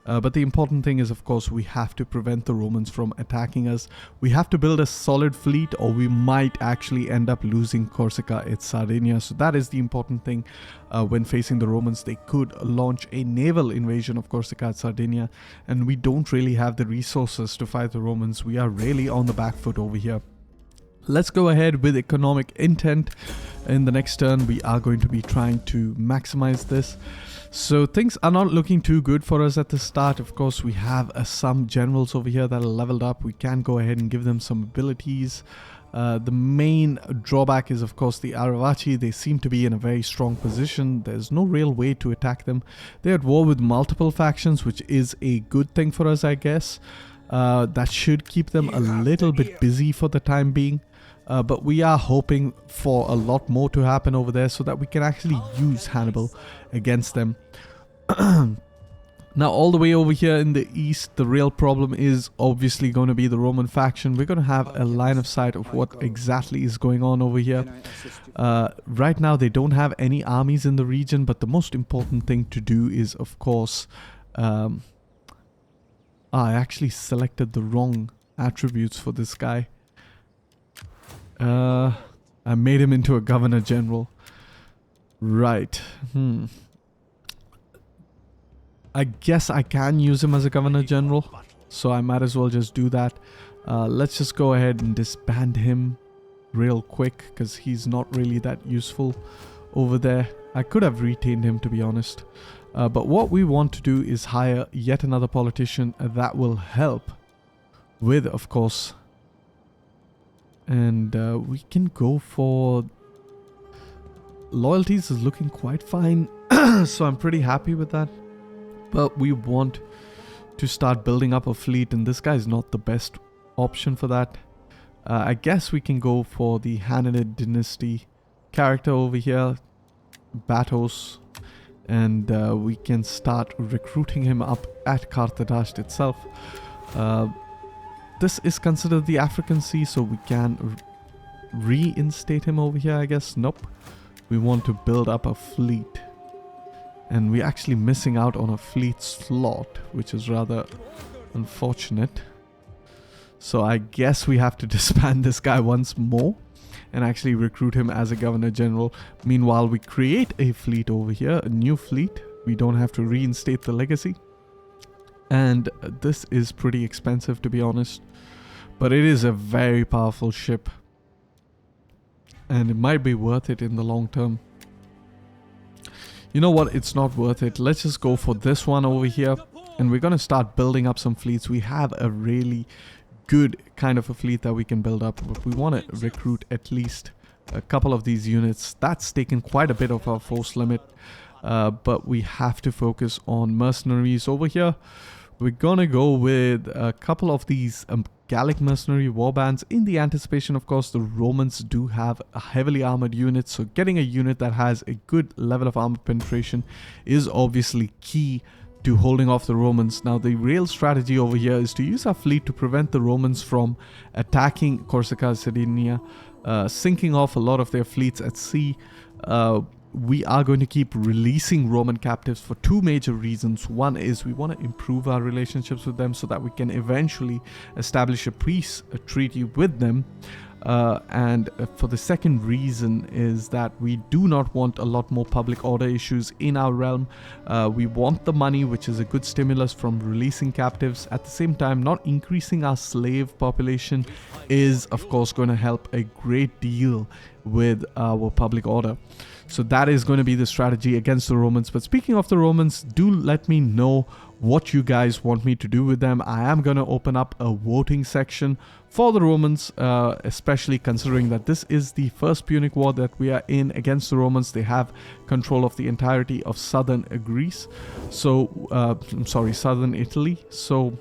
But the important thing is, of course, we have to prevent the Romans from attacking us. We have to build a solid fleet, or we might actually end up losing Corsica and Sardinia. So that is the important thing. When facing the Romans, they could launch a naval invasion of Corsica and Sardinia, and we don't really have the resources to fight the Romans. We are really on the back foot over here. Let's go ahead with economic intent. In the next turn, we are going to be trying to maximize this. So things are not looking too good for us at the start. Of course, we have some generals over here that are leveled up. We can go ahead and give them some abilities. The main drawback is, of course, the Aravachi. They seem to be in a very strong position. There's no real way to attack them. They're at war with multiple factions, which is a good thing for us, I guess. That should keep them a little bit busy for the time being. But we are hoping for a lot more to happen over there so that we can actually use Hannibal against them. Now, all the way over here in the east, the real problem is obviously going to be the Roman faction. We're going to have a line of sight of what exactly is going on over here. Right now, they don't have any armies in the region, but the most important thing to do is, of course... I actually selected the wrong attributes for this guy. I made him into a governor general. Right. I guess I can use him as a governor general, so I might as well just do that. Let's just go ahead and disband him real quick, because he's not really that useful over there. I could have retained him, to be honest. But what we want to do is hire yet another politician that will help with, of course. And we can go for... Loyalties is looking quite fine, so I'm pretty happy with that. But we want to start building up a fleet, and this guy is not the best option for that. I guess we can go for the Hananid dynasty character over here, Batos, and we can start recruiting him up at Carthage itself. This is considered the African Sea, so we can reinstate him over here, I guess. Nope. We want to build up a fleet. And we're actually missing out on a fleet slot, which is rather unfortunate. So I guess we have to disband this guy once more and actually recruit him as a governor general. Meanwhile, we create a fleet over here, a new fleet. We don't have to reinstate the legacy. And this is pretty expensive, to be honest. But it is a very powerful ship. And it might be worth it in the long term. You know what? It's not worth it. Let's just go for this one over here. And we're going to start building up some fleets. We have a really good kind of a fleet that we can build up. But we want to recruit at least a couple of these units. That's taken quite a bit of our force limit. But we have to focus on mercenaries over here. We're gonna go with a couple of these Gallic mercenary warbands in the anticipation, of course, the Romans do have a heavily armored unit, so getting a unit that has a good level of armor penetration is obviously key to holding off the Romans. Now, the real strategy over here is to use our fleet to prevent the Romans from attacking Corsica, Sardinia, sinking off a lot of their fleets at sea. We are going to keep releasing Roman captives for two major reasons. One is we want to improve our relationships with them so that we can eventually establish a peace treaty with them. And for the second reason is that we do not want a lot more public order issues in our realm. We want the money, which is a good stimulus from releasing captives. At the same time, not increasing our slave population is, of course, going to help a great deal with our public order. So that is going to be the strategy against the Romans. But speaking of the Romans, do let me know what you guys want me to do with them. I am going to open up a voting section for the Romans, especially considering that this is the first Punic War that we are in against the Romans. They have control of the entirety of southern Greece. So, I'm sorry, southern Italy. So,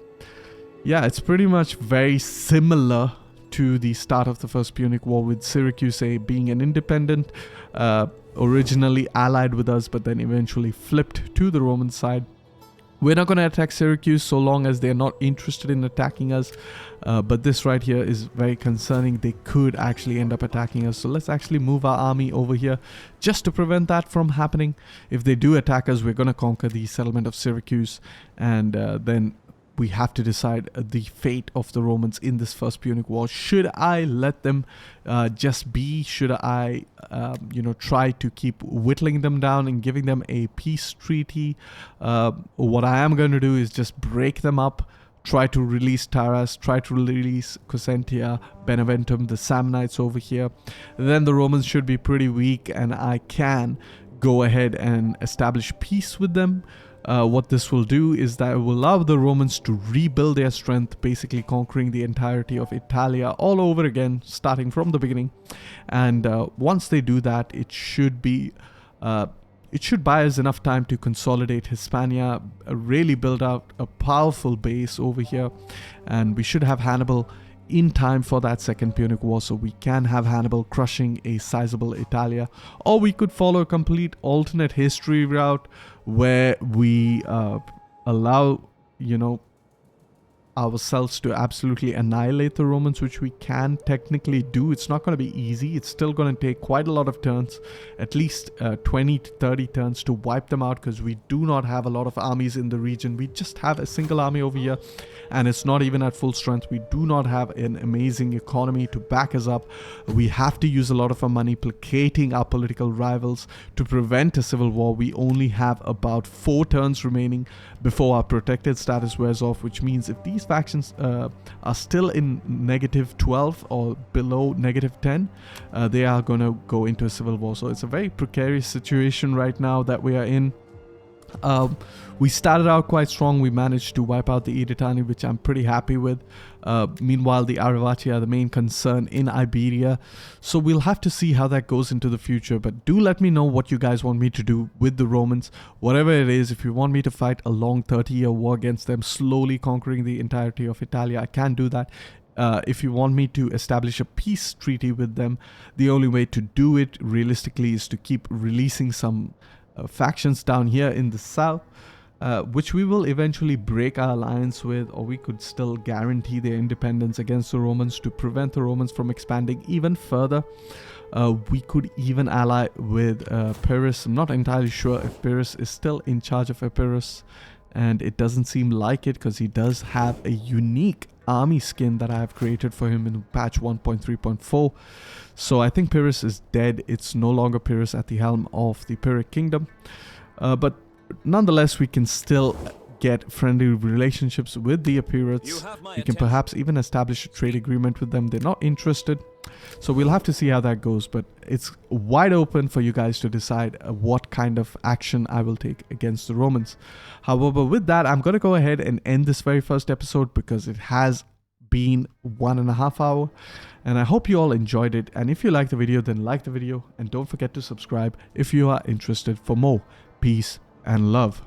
yeah, it's pretty much very similar to the start of the first Punic War, with Syracuse being an independent, originally allied with us, but then eventually flipped to the Roman side. We're not going to attack Syracuse so long as they're not interested in attacking us. But this right here is very concerning. They could actually end up attacking us. So let's actually move our army over here just to prevent that from happening. If they do attack us, we're going to conquer the settlement of Syracuse. And then we have to decide the fate of the Romans in this first Punic War. Should I let them just be? Should I, try to keep whittling them down and giving them a peace treaty? What I am going to do is just break them up, try to release Taras, try to release Cosentia, Beneventum, the Samnites over here. Then the Romans should be pretty weak, and I can go ahead and establish peace with them. What this will do is that it will allow the Romans to rebuild their strength, basically conquering the entirety of Italia all over again, starting from the beginning. And once they do that, it should buy us enough time to consolidate Hispania, really build out a powerful base over here, and we should have Hannibal in time for that Second Punic War, so we can have Hannibal crushing a sizable Italia. Or we could follow a complete alternate history route where we allow, ourselves to absolutely annihilate the Romans, which we can technically do. It's not going to be easy. It's still going to take quite a lot of turns, at least 20 to 30 turns to wipe them out, because we do not have a lot of armies in the region. We just have a single army over here, and it's not even at full strength. We do not have an amazing economy to back us up. We have to use a lot of our money placating our political rivals to prevent a civil war. We only have about 4 turns remaining before our protected status wears off, which means if these factions are still in -12 or below -10, they are going to go into a civil war. So it's a very precarious situation right now that we are in. We started out quite strong. We managed to wipe out the Idani, which I'm pretty happy with. Meanwhile, the Arevati are the main concern in Iberia. So we'll have to see how that goes into the future. But do let me know what you guys want me to do with the Romans. Whatever it is, if you want me to fight a long 30-year war against them, slowly conquering the entirety of Italia, I can do that. If you want me to establish a peace treaty with them, the only way to do it realistically is to keep releasing some factions down here in the south, which we will eventually break our alliance with, or we could still guarantee their independence against the Romans to prevent the Romans from expanding even further. We could even ally with Pyrrhus. I'm not entirely sure if Pyrrhus is still in charge of Epirus, and it doesn't seem like it, because he does have a unique army skin that I have created for him in patch 1.3.4. So I think Pyrrhus is dead. It's no longer Pyrrhus at the helm of the Pyrrhic kingdom. But nonetheless, we can still get friendly relationships with the Epirates. We can perhaps even establish a trade agreement with them. They're not interested. So we'll have to see how that goes. But it's wide open for you guys to decide what kind of action I will take against the Romans. However, with that, I'm going to go ahead and end this very first episode, because it has been 1.5 hours. And I hope you all enjoyed it. And if you like the video, then like the video. And don't forget to subscribe if you are interested for more. Peace and love.